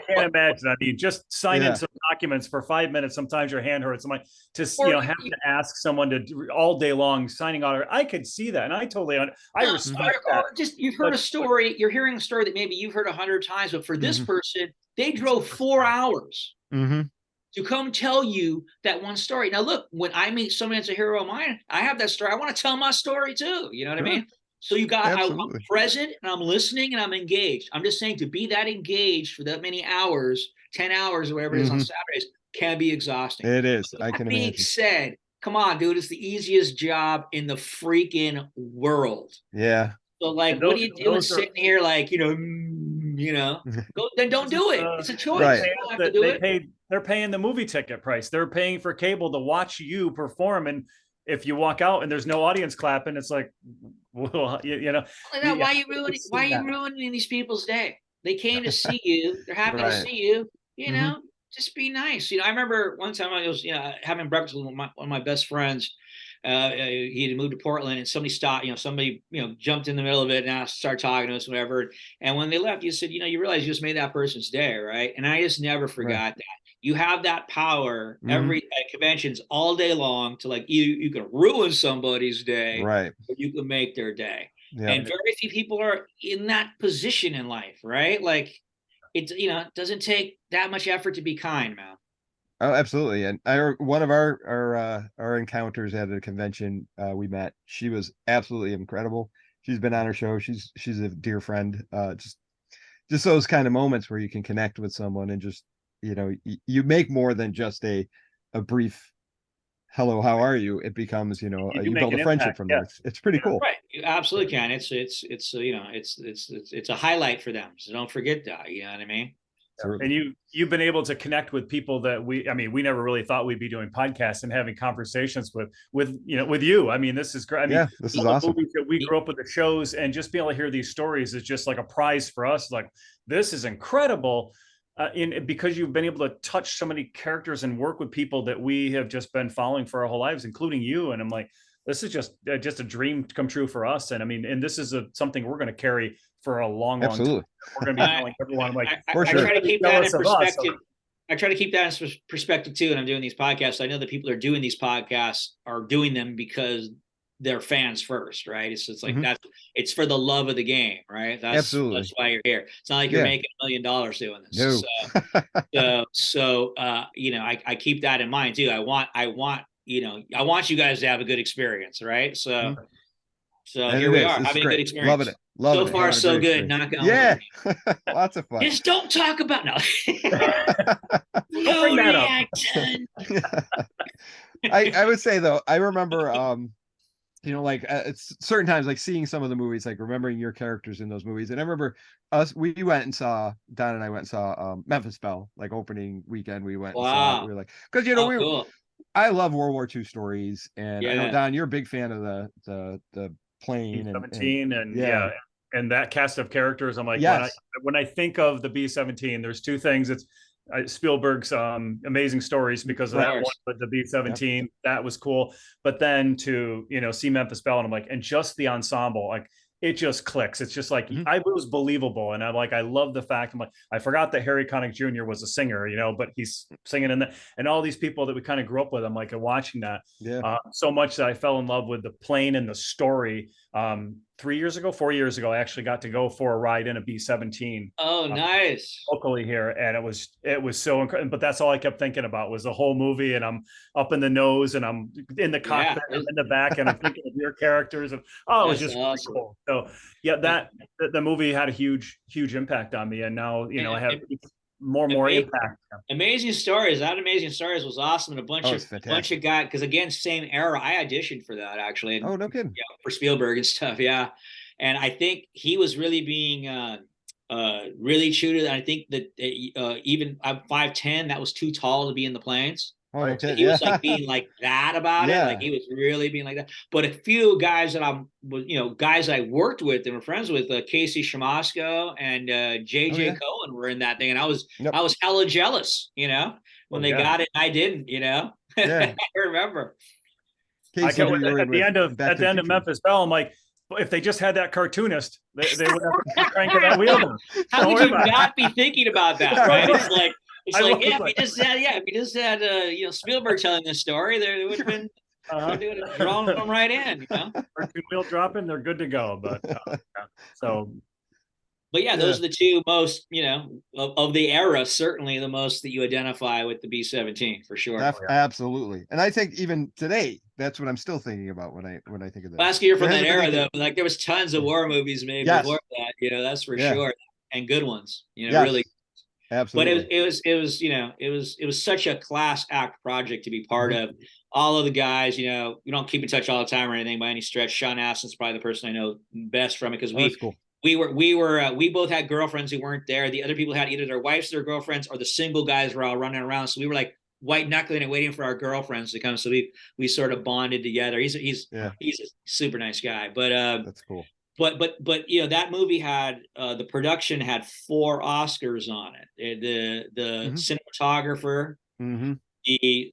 can't imagine. I mean, just signing some documents for 5 minutes. Sometimes your hand hurts. Somebody you know, have to ask someone to do all day long signing on. I could see that, and I totally, I respect that. Just you've heard a story. You're hearing a story that maybe you've heard 100 times, but for this person, they drove 4 hours to come tell you that one story. Now, look, when I meet somebody that's a hero of mine, I have that story. I want to tell my story too. You know what I mean? So you got, I'm present and I'm listening and I'm engaged. I'm just saying, to be that engaged for that many hours, 10 hours or whatever it is on Saturdays, can be exhausting. It is. So I can imagine. Being said, come on, dude, it's the easiest job in the freaking world. Yeah. So like, what are you doing sitting here like, you know, go, then don't do it. It's a choice. Right. You don't have to do it. They're paying the movie ticket price. They're paying for cable to watch you perform. And if you walk out and there's no audience clapping, it's like, well, you know. Why are you ruining these people's day? They came to see you. They're happy to see you. You know, just be nice. You know, I remember one time I was, you know, having breakfast with one of my best friends, he had moved to Portland, and somebody stopped, somebody, jumped in the middle of it and asked, started talking to us, whatever. And when they left, you said, you realize you just made that person's day, right? And I just never forgot that. You have that power every at conventions all day long to, like, you can ruin somebody's day, right? Or you can make their day. Yeah. And very few people are in that position in life, right? Like, it doesn't take that much effort to be kind, man. Oh, absolutely. And one of our encounters at a convention, we met. She was absolutely incredible. She's been on our show. She's a dear friend. Just those kind of moments where you can connect with someone and just, you make more than just a brief hello, how are you? It becomes, you build a friendship from there. It's pretty cool. Right. You absolutely can. It's a highlight for them. So don't forget that. You know what I mean? And you've been able to connect with people that we never really thought we'd be doing podcasts and having conversations with you. I mean, this is great. I mean, this is awesome. We grew up with the shows, and just being able to hear these stories is just like a prize for us. Like, this is incredible. Because you've been able to touch so many characters and work with people that we have just been following for our whole lives, including you. And I'm like, this is just a dream come true for us. And I mean, and this is something we're going to carry for a long time. We're going to be telling everyone, like, I try to keep that in perspective. I try to keep that in perspective too. And I'm doing these podcasts. I know that people are doing these podcasts are doing them because they're fans first, right? It's like it's for the love of the game, right? That's why you're here. It's not like you're making $1 million doing this. No. So I keep that in mind too. I want you guys to have a good experience, right? So here we are having a good experience. Loving it. So far, so good. Knock on wood. Lots of fun. Just don't talk about no reaction. I would say though, I remember it's certain times, like seeing some of the movies, like remembering your characters in those movies. And I remember we went and saw, Don and I went and saw Memphis Belle, like opening weekend. We went and saw it. We were like, because cool. I love World War II stories, and I know, Don, you're a big fan of the plane B-17 and that cast of characters. I'm like, when I think of the B-17, there's two things. It's Spielberg's amazing stories because of that one, but the B-17, that was cool. But then to see Memphis Belle, and I'm like, and just the ensemble, like, it just clicks. It's just like, it was believable. And I love the fact, I'm like, I forgot that Harry Connick Jr. was a singer, but he's singing in that, and all these people that we kind of grew up with. I'm like, watching that so much that I fell in love with the plane and the story. 4 years ago, I actually got to go for a ride in a B-17. Oh, nice. Locally here. And it was so incredible. But that's all I kept thinking about was the whole movie. And I'm up in the nose and I'm in the cockpit and in the back, and I'm thinking of your characters. And it was just awesome. Really cool. So the movie had a huge impact on me. And now, I have more impact. Amazing Stories. That Amazing Stories was awesome. And a bunch of guys, because again, same era. I auditioned for that actually. And, no kidding. For Spielberg and stuff. Yeah. And I think he was really being really true to. I think that even I'm 5'10", that was too tall to be in the planes. Okay. So he was like being like that about it. Like he was really being like that. But a few guys that guys I worked with and were friends with, Casey Shamasco and JJ Cohen were in that thing. And I was hella jealous, when they got it and I didn't, I remember. At the end of Memphis Belle, I'm like, if they just had that cartoonist, they would have cranking that wheel. How would you not be thinking about that, right? If you just had Spielberg telling this story, they would have been they would have drawn them right in, Cartoon wheel dropping, they're good to go. But those are the two most, of the era, certainly the most that you identify with the B-17 for sure. Absolutely. And I think even today, that's what I'm still thinking about when I think of that. Last year from that era, though, like there was tons of war movies made before that, that's for sure, and good ones, really. Absolutely. But it was such a class act project to be part of. All of the guys, we don't keep in touch all the time or anything by any stretch. Sean Astin's probably the person I know best from it because we both had girlfriends who weren't there. The other people had either their wives or their girlfriends, or the single guys were all running around. So we were like white knuckling and waiting for our girlfriends to come. So we sort of bonded together. He's a super nice guy. But that's cool. But that movie had the production had 4 Oscars on it. The cinematographer, the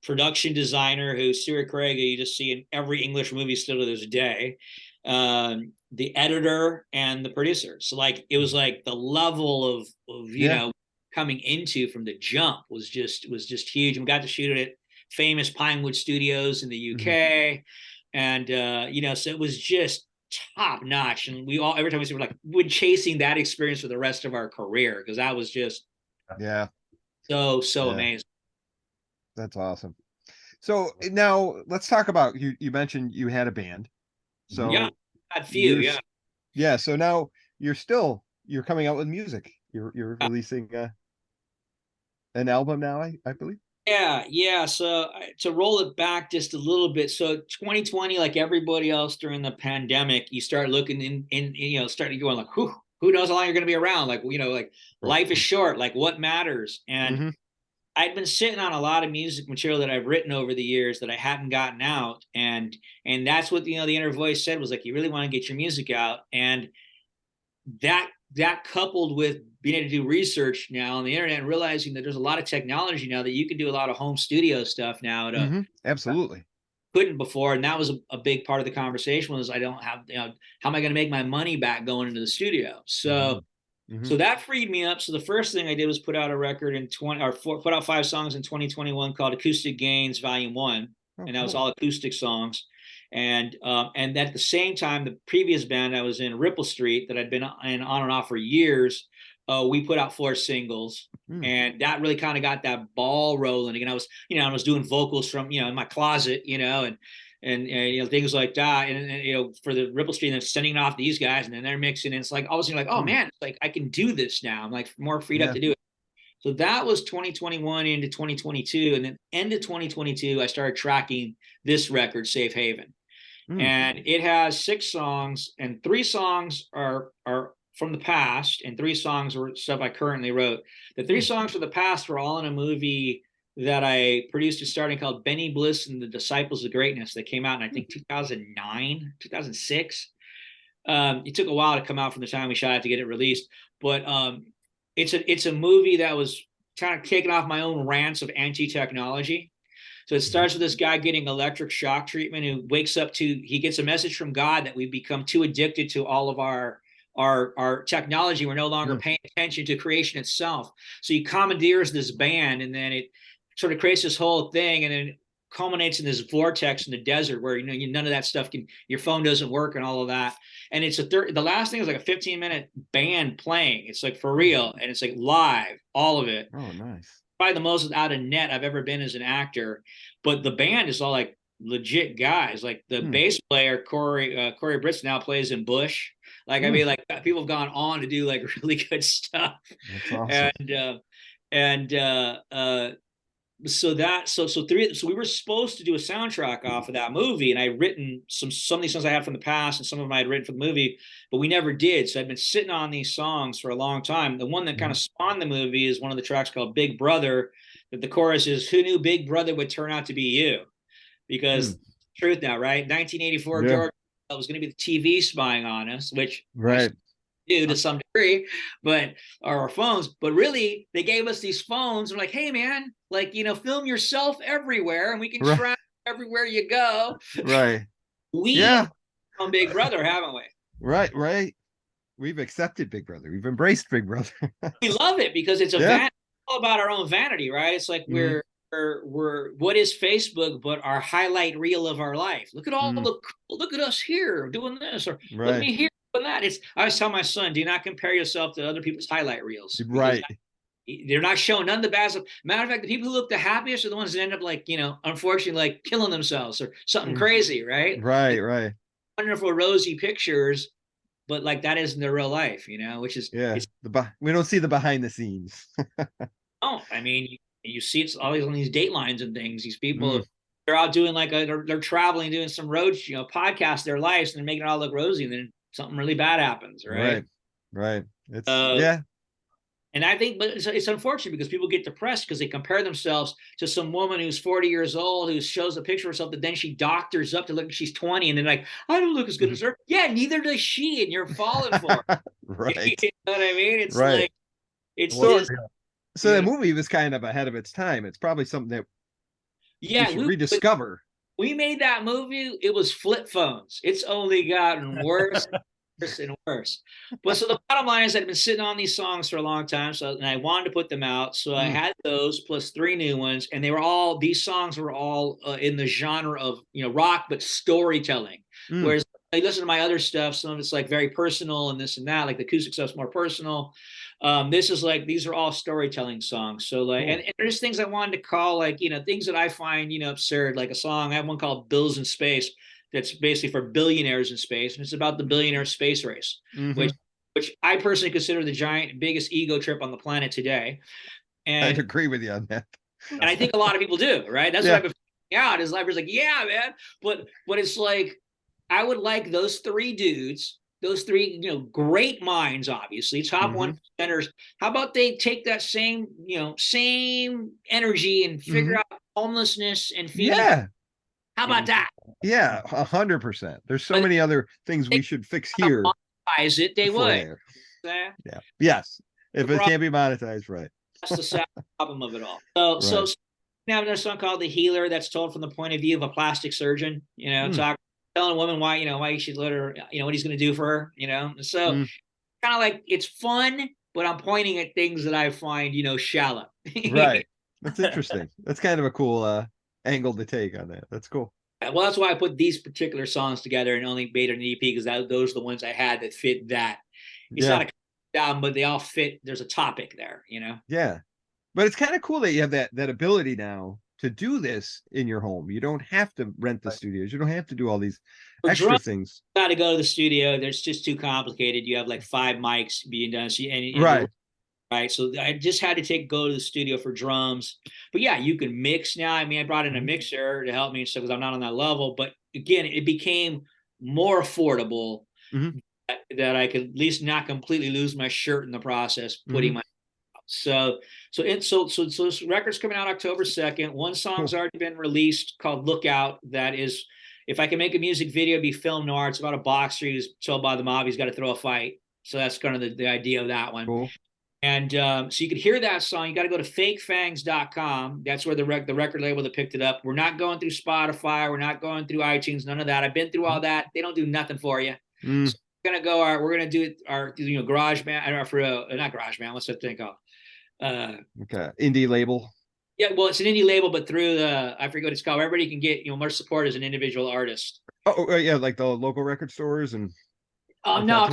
production designer, who's Stuart Craig, who you just see in every English movie still to this day, the editor, and the producer. So like it was like the level of you know, coming into from the jump was just huge. And we got to shoot it at famous Pinewood Studios in the UK. And you know, so it was just top notch. And we all, every time we see, we're like, we're chasing that experience for the rest of our career, because that was just so amazing. That's awesome. So now let's talk about, you mentioned you had a band. So yeah, a few, yeah. So now you're coming out with music. You're releasing an album now, I believe. Yeah. So to roll it back just a little bit, so 2020, like everybody else during the pandemic, you start looking in you know, starting going like, who knows how long you're going to be around? Like, you know, like life is short. Like, what matters? And I'd been sitting on a lot of music material that I've written over the years that I hadn't gotten out, and that's what, you know, the inner voice said, was like, you really want to get your music out. And that coupled with being able to do research now on the internet and realizing that there's a lot of technology now that you can do a lot of home studio stuff now. Absolutely. Couldn't before. And that was a big part of the conversation, was I don't have, you know, how am I going to make my money back going into the studio? So so that freed me up. So the first thing I did was put out a record in put out 5 songs in 2021 called Acoustic Gains Volume 1. And that was all acoustic songs. And at the same time, the previous band I was in, Ripple Street, that I'd been in on and off for years, we put out 4 singles, and that really kind of got that ball rolling again. I was, you know, I was doing vocals from, you know, in my closet, you know, and you know, things like that, and you know, for the Ripple Street, and then sending it off to these guys, and then they're mixing, and it's like all of a sudden, like, oh man, it's like I can do this now. I'm like more freed up to do it. So that was 2021 into 2022, and then end of 2022, I started tracking this record, Safe Haven. And it has 6 songs, and 3 songs are from the past, and 3 songs were stuff I currently wrote. The 3 songs from the past were all in a movie that I produced and starting called Benny Bliss and the Disciples of Greatness, that came out in, I think, 2009, 2006. It took a while to come out from the time we shot it to get it released, but it's a movie that was kind of taking off my own rants of anti-technology. So it starts with this guy getting electric shock treatment, who wakes up to, he gets a message from God that we've become too addicted to all of our technology. We're no longer paying attention to creation itself. So he commandeers this band, and then it sort of creates this whole thing, and then it culminates in this vortex in the desert where, you know, none of that stuff can, your phone doesn't work and all of that. And it's the last thing is like a 15-minute band playing. It's like for real, and it's like live, all of it. Oh, nice. Probably the most out of net I've ever been as an actor, but the band is all like legit guys. Like the bass player Corey Britz now plays in Bush. Like I mean, like people have gone on to do like really good stuff. That's awesome. So we were supposed to do a soundtrack off of that movie, and I written some of these songs I had from the past, and some of them I had written for the movie, but we never did. So I've been sitting on these songs for a long time. The one that kind of spawned the movie is one of the tracks called Big Brother, that the chorus is, who knew Big Brother would turn out to be you? Because truth now, right? 1984, George was going to be the TV spying on us, which do to some degree, but our phones, but really they gave us these phones and we're like, hey man, like, you know, film yourself everywhere and we can track everywhere you go. We on Big Brother, haven't we? Right. We've accepted Big Brother. We've embraced Big Brother. We love it because it's all about our own vanity, right? It's like we're what is Facebook but our highlight reel of our life? Look at all look at us here doing this, or look at me here doing that. I always tell my son, do not compare yourself to other people's highlight reels. Right. They're not showing none of the bad stuff. Matter of fact, the people who look the happiest are the ones that end up like, you know, unfortunately, like killing themselves or something crazy, right? Right. Wonderful rosy pictures, but like that isn't their real life, you know, which is we don't see the behind the scenes. I mean, you see it's always on these datelines and things. These people, they're out doing like they're traveling, doing some road, you know, podcast their lives, and they're making it all look rosy, and then something really bad happens, right? Right. It's And I think, but it's unfortunate because people get depressed because they compare themselves to some woman who's 40 years old who shows a picture of herself that then she doctors up to look like she's 20, and then like, I don't look as good as her. Yeah, neither does she, and you're falling for her. Right. You know what I mean? It's like it's so, just, So that movie was kind of ahead of its time. It's probably something that we should rediscover. We made that movie. It was flip phones. It's only gotten worse, worse and worse. But so the bottom line is I've been sitting on these songs for a long time. So, and I wanted to put them out. So I had those plus 3 new ones, and these songs were all in the genre of, rock, but storytelling. Whereas I listen to my other stuff, some of it's like very personal and this and that, like the acoustic stuff's more personal. This is like, these are all storytelling songs. So like, and there's things I wanted to call like, things that I find, absurd, like a song. I have one called Bills in Space. That's basically for billionaires in space. And it's about the billionaire space race, which I personally consider the biggest ego trip on the planet today. And I'd agree with you on that. And I think a lot of people do, right? That's what I've been figuring out is like, yeah, man. But it's like, I would like those 3 dudes, those 3, great minds, obviously, top 1%ers. How about they take that same energy and figure out homelessness and feeding? Yeah. How about that? Yeah, 100%. There's so many other things we should fix here. Monetize it, they would. Yeah. Yes. If it can't be monetized, right. That's the sad problem of it all. So now there's a song called The Healer that's told from the point of view of a plastic surgeon, telling a woman why you should let her, what he's going to do for her, so kind of like it's fun, but I'm pointing at things that I find, shallow. Right. That's interesting. That's kind of a cool angle to take on that. That's cool. Well, that's why I put these particular songs together and only made an EP, because those are the ones I had that fit that. It's not a down, but they all fit. There's a topic there, Yeah. But it's kind of cool that you have that ability now to do this in your home. You don't have to rent the studios. You don't have to do all these extra things. Got to go to the studio. There's just too complicated. You have like 5 mics being done. So right. So I just had to go to the studio for drums. But yeah, you can mix now. I mean, I brought in a mixer to help me and stuff because I'm not on that level. But again, it became more affordable that I could at least not completely lose my shirt in the process putting my. So this record's coming out October 2nd. One song's already been released called Lookout. That is, if I can make a music video, be film noir. It's about a boxer who's told by the mob he's got to throw a fight. So that's kind of the idea of that one. Cool. And so you could hear that song. You got to go to fakefangs.com. That's where the record label that picked it up. We're not going through Spotify. We're not going through iTunes. None of that. I've been through all that. They don't do nothing for you. So we're gonna do our garage band. I don't know for not garage band. What's that thing called? Okay, indie label. Yeah, well, it's an indie label, but through I forget what it's called. Everybody can get more support as an individual artist. Oh yeah, like the local record stores and. No,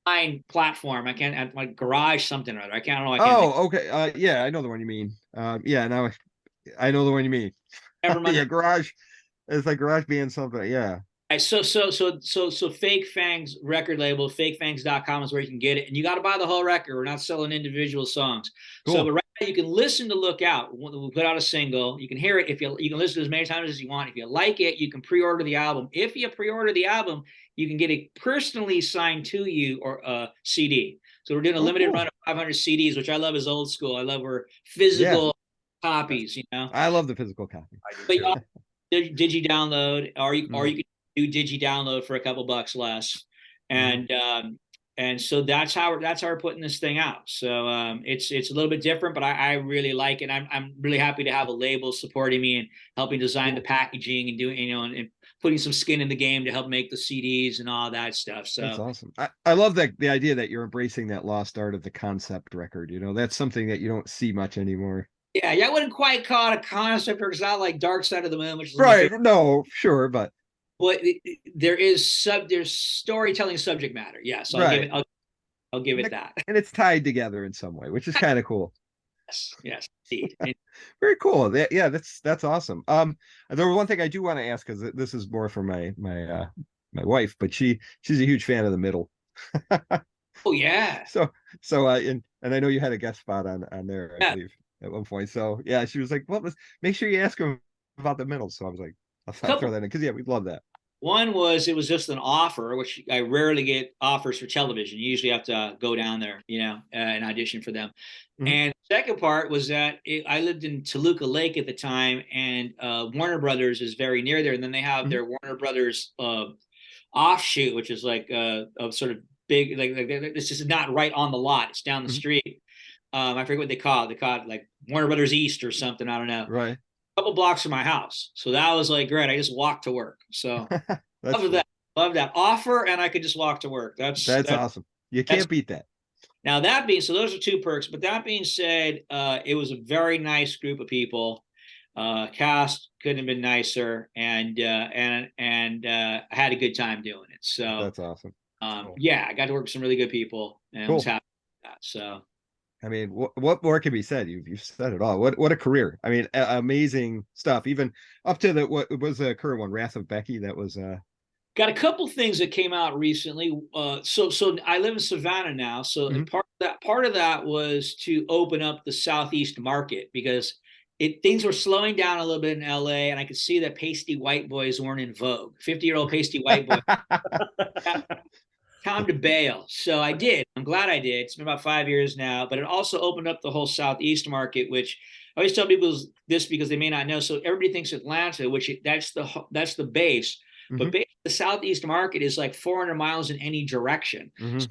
online platform. I can't like garage something or other. I can't. Okay. Yeah, I know the one you mean. Yeah, now I know the one you mean. Never mind. Yeah, garage. It's like garage band something. Yeah. So Fake Fangs record label, fakefangs.com is where you can get it. And you got to buy the whole record. We're not selling individual songs. Cool. So but right now you can listen to Lookout. We'll put out a single. You can hear it. You can listen to it as many times as you want. If you like it, you can pre-order the album. If you pre-order the album, you can get a personally signed to you or a CD. So we're doing a limited run of 500 CDs, which I love is old school. I love our physical copies, I love the physical copy. But you digi download, or you can do digi download for a couple bucks less, and so that's how we're putting this thing out. So it's a little bit different, but I really like it. I'm really happy to have a label supporting me and helping design the packaging and doing and putting some skin in the game to help make the CDs and all that stuff. So that's awesome. I love the idea that you're embracing that lost art of the concept record. That's something that you don't see much anymore. Yeah, I wouldn't quite call it a concept record. It's not like Dark Side of the Moon, which is right. No, sure, but. Well, there's storytelling subject matter. Yes, I'll give it that. And it's tied together in some way, which is kind of cool. Yes, indeed. Very cool. That's awesome. There was one thing I do want to ask, because this is more for my wife, but she's a huge fan of the Middle. Oh yeah. So and I know you had a guest spot on there, I believe, at one point. So yeah, she was like, "Well, make sure you ask him about the Middle." So I was like, I'll throw that in, because we'd love that. One was, it was just an offer, which I rarely get offers for television. You usually have to go down there, and audition for them. And the second part was that I lived in Toluca Lake at the time, and Warner Brothers is very near there. And then they have their Warner Brothers offshoot, which is like a sort of big, like this is not right on the lot. It's down the street. I forget what they call it. They call it like Warner Brothers East or something. I don't know. Right. A couple blocks from my house. So that was like great. I just walked to work. So That's love cool. that. Love that offer, and I could just walk to work. That's awesome. You can't beat that. Now so those are two perks. But that being said, it was a very nice group of people. Cast couldn't have been nicer, and I had a good time doing it. So that's awesome. Cool. Yeah, I got to work with some really good people, and I was happy with that. So, I mean, what more can be said? You've said it all. What a career! I mean, amazing stuff. Even up to what was the current one, Wrath of Becky. That was got a couple things that came out recently. So I live in Savannah now. So part of that was to open up the Southeast market, because things were slowing down a little bit in LA, and I could see that pasty white boys weren't in vogue. 50-year-old pasty white boy. Time to bail. So I did. I'm glad I did. It's been about 5 years now, but it also opened up the whole Southeast market, which I always tell people this because they may not know. So everybody thinks Atlanta, which that's the base. But the Southeast market is like 400 miles in any direction. So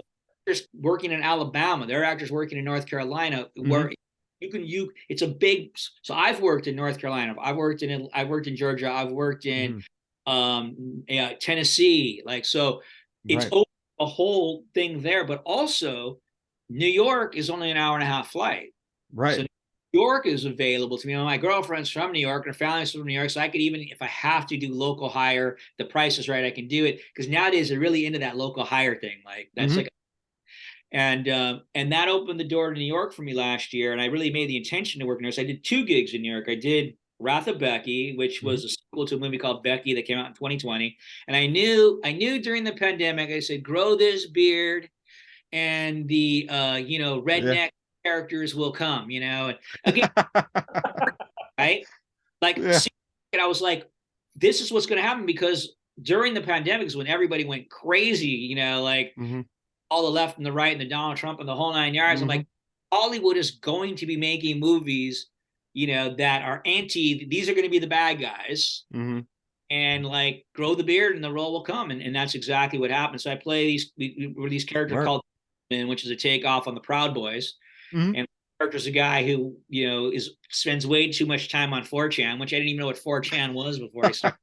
actors working in Alabama, there are actors working in North Carolina, where it's a big. So I've worked in North Carolina. I've worked in Georgia. I've worked in Tennessee. Like, so it's a whole thing there. But also, New York is only an hour and a half flight. Right. So New York is available to me. My girlfriend's from New York, and her family's from New York, so I could, even if I have to do local hire, the price is right, I can do it. Because nowadays they're really into that local hire thing. Like that's and that opened the door to New York for me last year, and I really made the intention to work in there. So I did 2 gigs in New York. I did Wrath of Becky, which was a sequel to a movie called Becky that came out in 2020. And I knew during the pandemic, I said, grow this beard, and the redneck characters will come, and again, right? Like, and I was like, this is what's going to happen, because during the pandemic is when everybody went crazy, like all the left and the right and the Donald Trump and the whole 9 yards. I'm like, Hollywood is going to be making movies, that are these are going to be the bad guys, and like grow the beard and the role will come. And that's exactly what happened. So I play these characters called, which is a takeoff on the Proud Boys. And the character's a guy who, spends way too much time on 4chan, which I didn't even know what 4chan was before I started.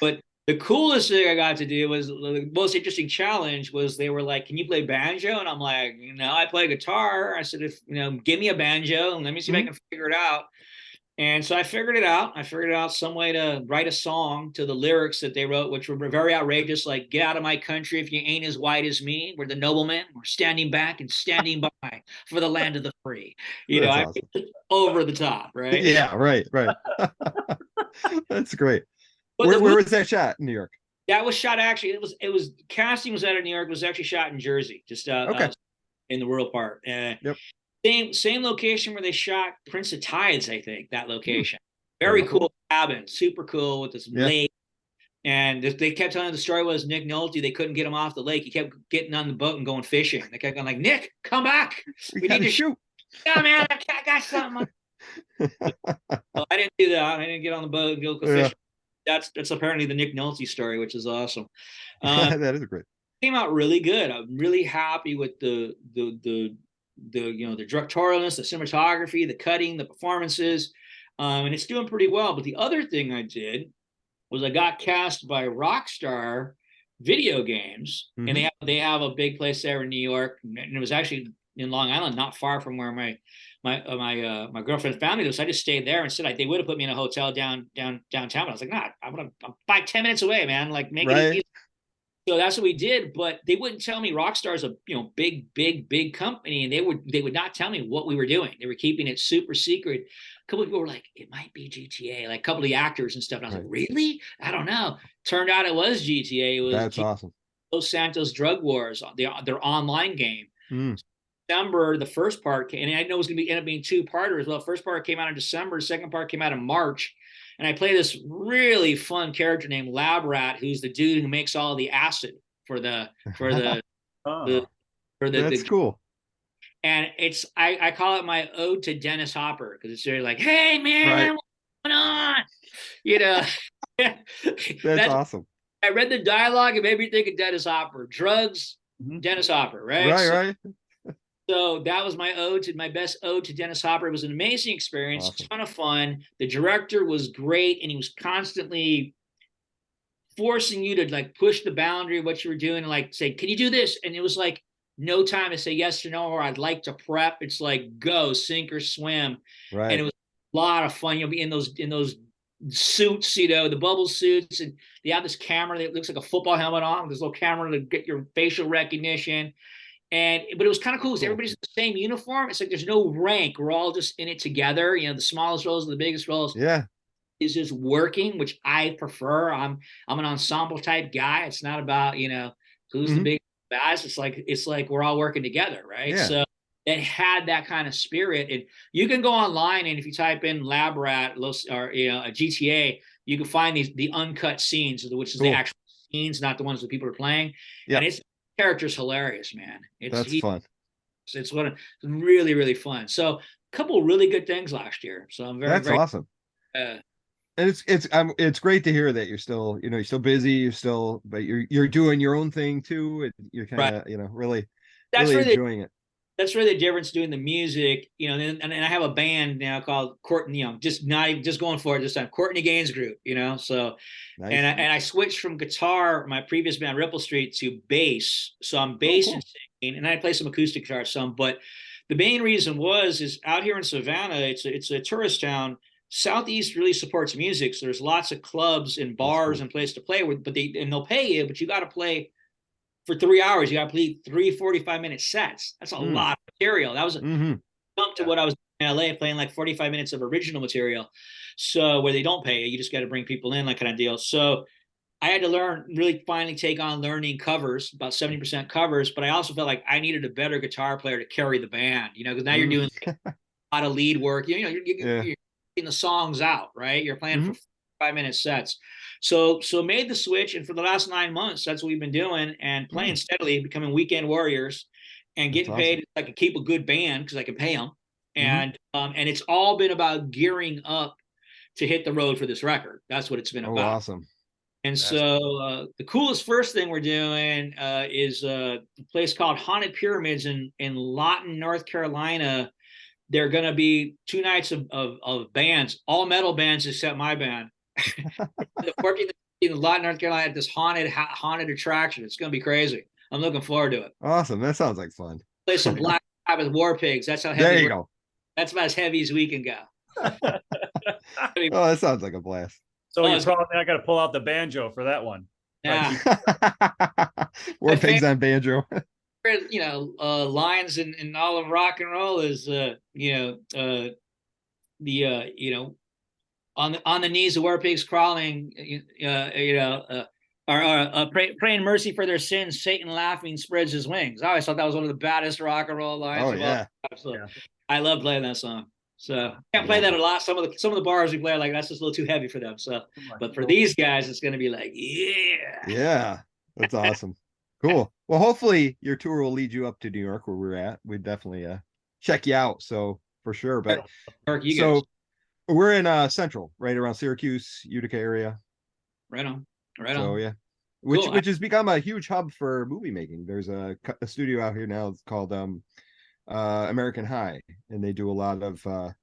But the coolest thing I got to do was the most interesting challenge was they were like, can you play banjo? And I'm like, I play guitar. I said, give me a banjo and let me see if I can figure it out. And so I figured it out. I figured out some way to write a song to the lyrics that they wrote, which were very outrageous, like, get out of my country if you ain't as white as me. We're the noblemen. We're standing back and standing by for the land of the free. Awesome. Over the top, right? Yeah, right. That's great. Where was that shot in New York? That was shot, actually, it was casting was out of New York. It was actually shot in Jersey, just in the rural part. Same location where they shot Prince of Tides, I think, that location. Very cool cabin, super cool with this lake. And they kept telling the story was Nick Nolte, they couldn't get him off the lake. He kept getting on the boat and going fishing. They kept going like, Nick, come back. We need to shoot. Yeah, man, I got something. Well, I didn't do that. I didn't get on the boat and go fishing. That's apparently the Nick Nolte story, which is awesome. That is great. Came out really good. I'm really happy with the directorialness, the cinematography, the cutting, the performances, and it's doing pretty well. But the other thing I did was I got cast by Rockstar Video Games, and they have a big place there in New York, and it was actually in Long Island, not far from where my girlfriend's family lives. So I just stayed there and said they would have put me in a hotel downtown, but I was like, nah, I'm 5-10 minutes away, man. Like, make it easy. So that's what we did, but they wouldn't tell me. Rockstar's a big company, and they would not tell me what we were doing. They were keeping it super secret. A couple of people were like, it might be GTA, like a couple of the actors and stuff. And I was like, really? I don't know. Turned out it was GTA. It was awesome. Los Santos Drug Wars, their online game. December, the first part, and I know it was going to end up being 2-parter as well. First part came out in December. The second part came out in March. And I play this really fun character named Lab Rat, who's the dude who makes all the acid for the That's cool. And it's I call it my ode to Dennis Hopper, because it's very like, hey man, what's going on? That's awesome. I read the dialogue and made me think of Dennis Hopper. Drugs, Dennis Hopper, right? Right. So that was my best ode to Dennis Hopper. It was an amazing experience, Awesome. ton of fun. The director was great, and he was constantly forcing you to like push the boundary of what you were doing and like say, can you do this? And it was like no time to say yes or no, or I'd like to prep. It's like go, sink or swim. Right. And it was a lot of fun. You'll be in those suits, the bubble suits, and they have this camera that looks like a football helmet on, this little camera to get your facial recognition. But it was kind of cool because everybody's in the same uniform. It's like there's no rank. We're all just in it together. The smallest roles, the biggest roles. Yeah. Is just working, which I prefer. I'm an ensemble type guy. It's not about who's the big guys. It's like we're all working together, right? Yeah. So it had that kind of spirit. And you can go online, and if you type in Lab Rat or a GTA, you can find the uncut scenes, which is the actual scenes, not the ones that people are playing. Yeah. And it's character's hilarious, man. That's fun. It's really, really fun. So a couple really good things last year. So I'm very awesome. And it's great to hear that you're still, you're still busy, but you're doing your own thing too. And you're kind of, really enjoying it. That's really the difference doing the music, and I have a band now called Courtney, just going for it this time, Courtney Gains group, so, nice. and I switched from guitar, my previous band Ripple Street, to bass. So I'm bass and singing, and I play some acoustic guitar some, but the main reason is out here in Savannah, it's a tourist town. Southeast really supports music, so there's lots of clubs and bars and places to play with, they'll pay you, but you got to play for 3 hours. You got to play 3 45-minute sets. That's a lot of material. That was a jump to what I was in LA, playing like 45 minutes of original material. So where they don't pay you just got to bring people in, like kind of deal. So I had to finally take on learning covers, about 70% covers, but I also felt like I needed a better guitar player to carry the band, because now you're doing a lot of lead work. You're getting the songs out, right? You're playing for 5-minute sets. So made the switch, and for the last 9 months, that's what we've been doing, and playing steadily, becoming weekend warriors, and getting paid. I can keep a good band because I can pay them, and it's all been about gearing up to hit the road for this record. That's what it's been about. Awesome. And so the coolest first thing we're doing is a place called Haunted Pyramids in Lawton, North Carolina. There are going to be 2 nights of bands, all metal bands except my band. Working in Lawton, North Carolina, at this haunted attraction. It's going to be crazy. I'm looking forward to it. Awesome. That sounds like fun. Play some Black Sabbath War Pigs. That's how heavy. There you go. That's about as heavy as we can go. Oh, that sounds like a blast. So you're probably not going to pull out the banjo for that one. Yeah. War Pigs on banjo. Lines in all of rock and roll is on the knees of war pigs crawling, praying mercy for their sins, Satan laughing spreads his wings. I always thought that was one of the baddest rock and roll lines. Oh yeah. I love playing that song. So can't play that a lot. Some of the bars we play are like, that's just a little too heavy for them. So, but for these guys, it's going to be like, yeah, that's awesome. Cool. Well, hopefully your tour will lead you up to New York, where we're at. We'd definitely check you out. So for sure. But so we're in Central, right around Syracuse, Utica area. Right on. So yeah, which has become a huge hub for movie making. There's a studio out here now. It's called American High, and they do a lot of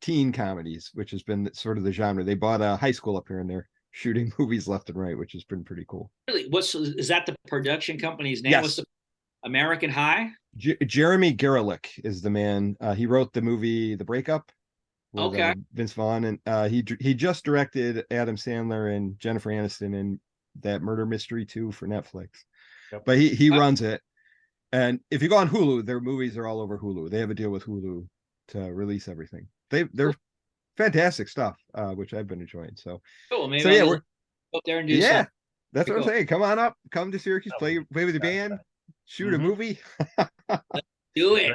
teen comedies, which has been sort of the genre. They bought a high school up here, and they're shooting movies left and right, which has been pretty cool. Really? Is that the production company's name? Yes. What's the American High? Jeremy Gerlich is the man. He wrote the movie The Breakup with Vince Vaughn, and he just directed Adam Sandler and Jennifer Aniston in that Murder Mystery 2 for Netflix. Yep. But he runs it. And if you go on Hulu, their movies are all over Hulu. They have a deal with Hulu to release everything. They're fantastic stuff, which I've been enjoying. So cool. Maybe we're up there and do something. That's what I'm saying. Come on up, come to Syracuse, play with the band, shoot a movie. Do it.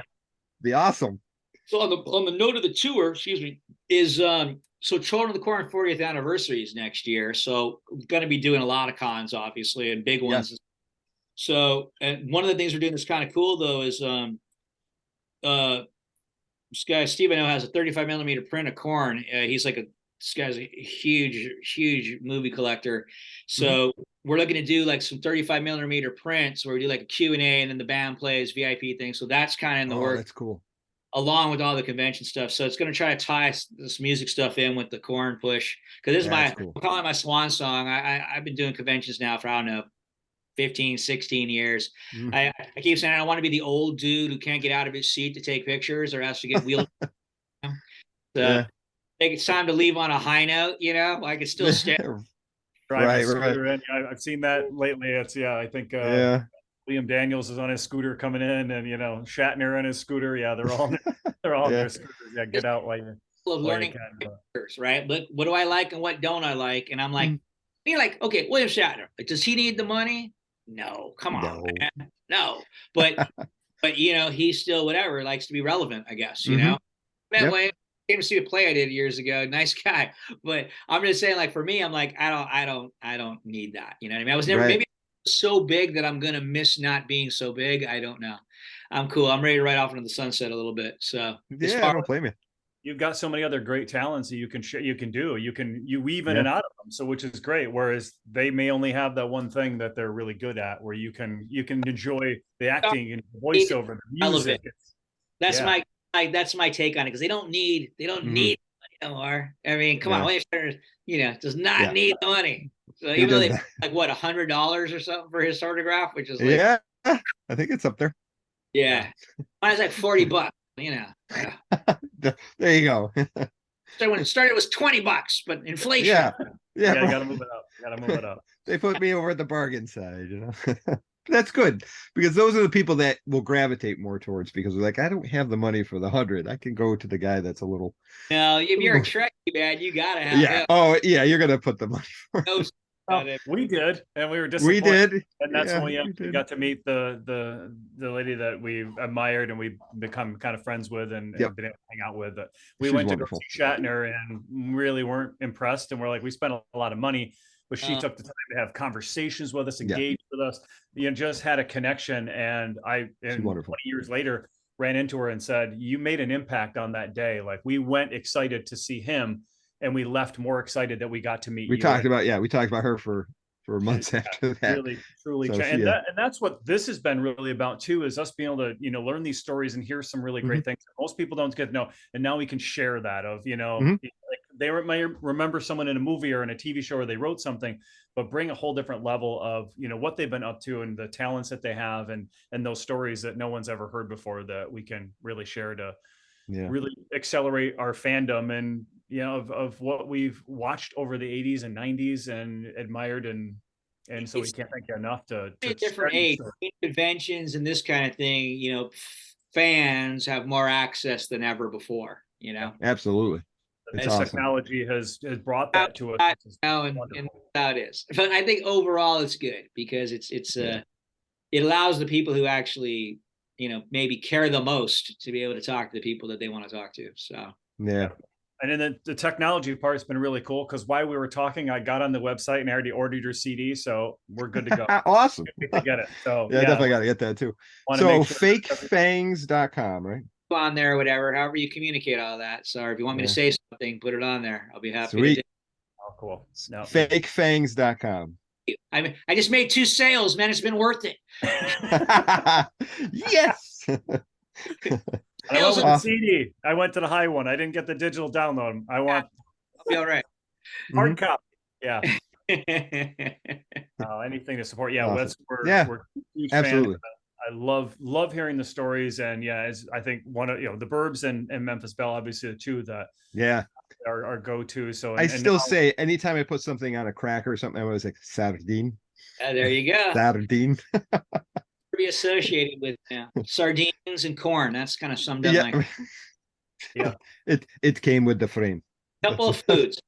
Be awesome. So on the note of the tour, is so Children of the Corn 40th anniversary is next year. So we're going to be doing a lot of cons, obviously, and big ones. Yes. So, and one of the things we're doing that's kind of cool though is this guy Steve I know has a 35mm print of Korn. He's like this guy's a huge movie collector. So we're looking to do like some 35 millimeter prints where we do like a Q&A and then the band plays VIP thing. So that's kind of in the work. That's cool. Along with all the convention stuff. So it's going to try to tie this music stuff in with the Korn push. Cause this is I'm calling it my swan song. I've been doing conventions now for, I don't know, 15, 16 years. I keep saying I don't want to be the old dude who can't get out of his seat to take pictures or has to get wheeled. So I think it's time to leave on a high note, you know, I could still stay. Right. I've seen that lately. It's I think Liam Daniels is on his scooter coming in, and Shatner on his scooter. Yeah, they're all on their scooters. Yeah, get out while you learning pictures, right? But what do I like and what don't I like? And I'm like, you're like, okay, William Shatner, does he need the money? No, come on, man. No, but he still whatever likes to be relevant, I guess. That way. Came to see a play I did years ago. Nice guy, but I'm just saying, like for me, I'm like I don't need that. You know what I mean? I was never maybe so big that I'm gonna miss not being so big. I don't know. I'm cool. I'm ready to ride off into the sunset a little bit. So I don't blame you. You've got so many other great talents that you weave in and out of them. So which is great. Whereas they may only have that one thing that they're really good at, where you can enjoy the acting and the voiceover, the music. That's my take on it, because they don't need money anymore. I mean, come on, William Shatner, does not need the money. So even though they like what $100 or something for his autograph, which is like, I think it's up there. Yeah, mine is like $40. There you go. So when it started, it was $20, but inflation. Yeah, you gotta move it up. They put me over at the bargain side, That's good, because those are the people that will gravitate more towards, because they're like, I don't have the money for the 100. I can go to the guy that's a little. No, if you're a Trekkie, man, you gotta have. Yeah. Oh, yeah. You're gonna put the money for. We did, and we were disappointed. We did, and that's when we got to meet the lady that we admired and we become kind of friends with and been able to hang out with. We went to go see Shatner and really weren't impressed, and we're like, we spent a lot of money. But she took the time to have conversations with us, engage with us, just had a connection. And 20 years later, ran into her and said, you made an impact on that day. Like, we went excited to see him, and we left more excited that we got to meet you. We talked about her for months after that. Really, truly. So and that's what this has been really about too, is us being able to, learn these stories and hear some really great things that most people don't get to know. And now we can share that of, like they might remember someone in a movie or in a TV show, or they wrote something, but bring a whole different level of, what they've been up to and the talents that they have, and those stories that no one's ever heard before, that we can really share to really accelerate our fandom and, of what we've watched over the 80s and 90s and admired. And so we can't thank you enough to different age conventions and this kind of thing, fans have more access than ever before, Absolutely. It's awesome. Technology has brought that to us. Now and how it is. But I think overall it's good, because it allows the people who actually, maybe care the most to be able to talk to the people that they want to talk to. So And then the technology part has been really cool, because while we were talking, I got on the website and I already ordered your CD, so we're good to go. Awesome. To get it. So definitely got to get that too. So fakefangs.com, right? On there or whatever, however you communicate all that. So if you want me to say something, put it on there. I'll be happy. Sweet. To do. Oh, cool. No. Fakefangs.com. I just made 2 sales, man. It's been worth it. Yes. I went with the CD. I went to the high one. I didn't get the digital download. I want. I'll be all right. Hard copy. Yeah. Anything to support. Yeah. Awesome. We're huge absolutely. Fans. I love hearing the stories, and as I think one of the Burbs and Memphis Belle, obviously the two that are go-to. So I still say anytime I put something on a cracker or something, I was like sardine. There you go. Sardine. Be associated with sardines and corn. That's kind of summed up. It came with the frame. Couple of foods.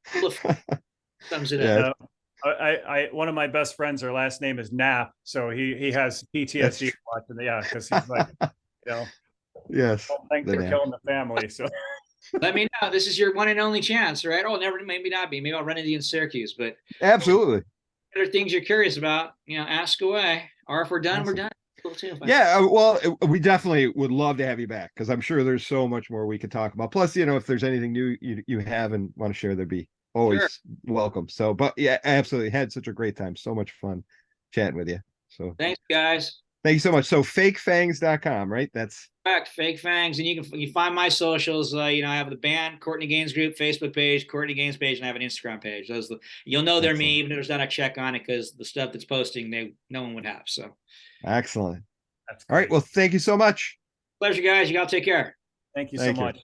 Sums it up. I one of my best friends, her last name is Knapp, so he has PTSD watching because he's like, yes. Well, thanks for killing the family. So let me know. This is your one and only chance, right? Maybe not be. Maybe I'll run into you in Syracuse, but absolutely. Other things you're curious about, ask away. Or if we're done, we're done. Cool too. Well, we definitely would love to have you back, because I'm sure there's so much more we could talk about. Plus, if there's anything new you have and want to share, that'd be always Sure. welcome. So, but yeah, absolutely had such a great time. So much fun chatting with you. So Thanks, guys. thank you so much. So fakefangs.com, right? That's Correct. Fake Fangs. And you find my socials. I have the band Courtney Gains group, Facebook page, Courtney Gains page, and I have an Instagram page. You'll know they're me, excellent. even if there's not a check on it, because the stuff that's posting, no one would have. So Excellent. That's All right. great. Well, thank you so much. pleasure, guys. You all take care. Thank you so Thank you. much.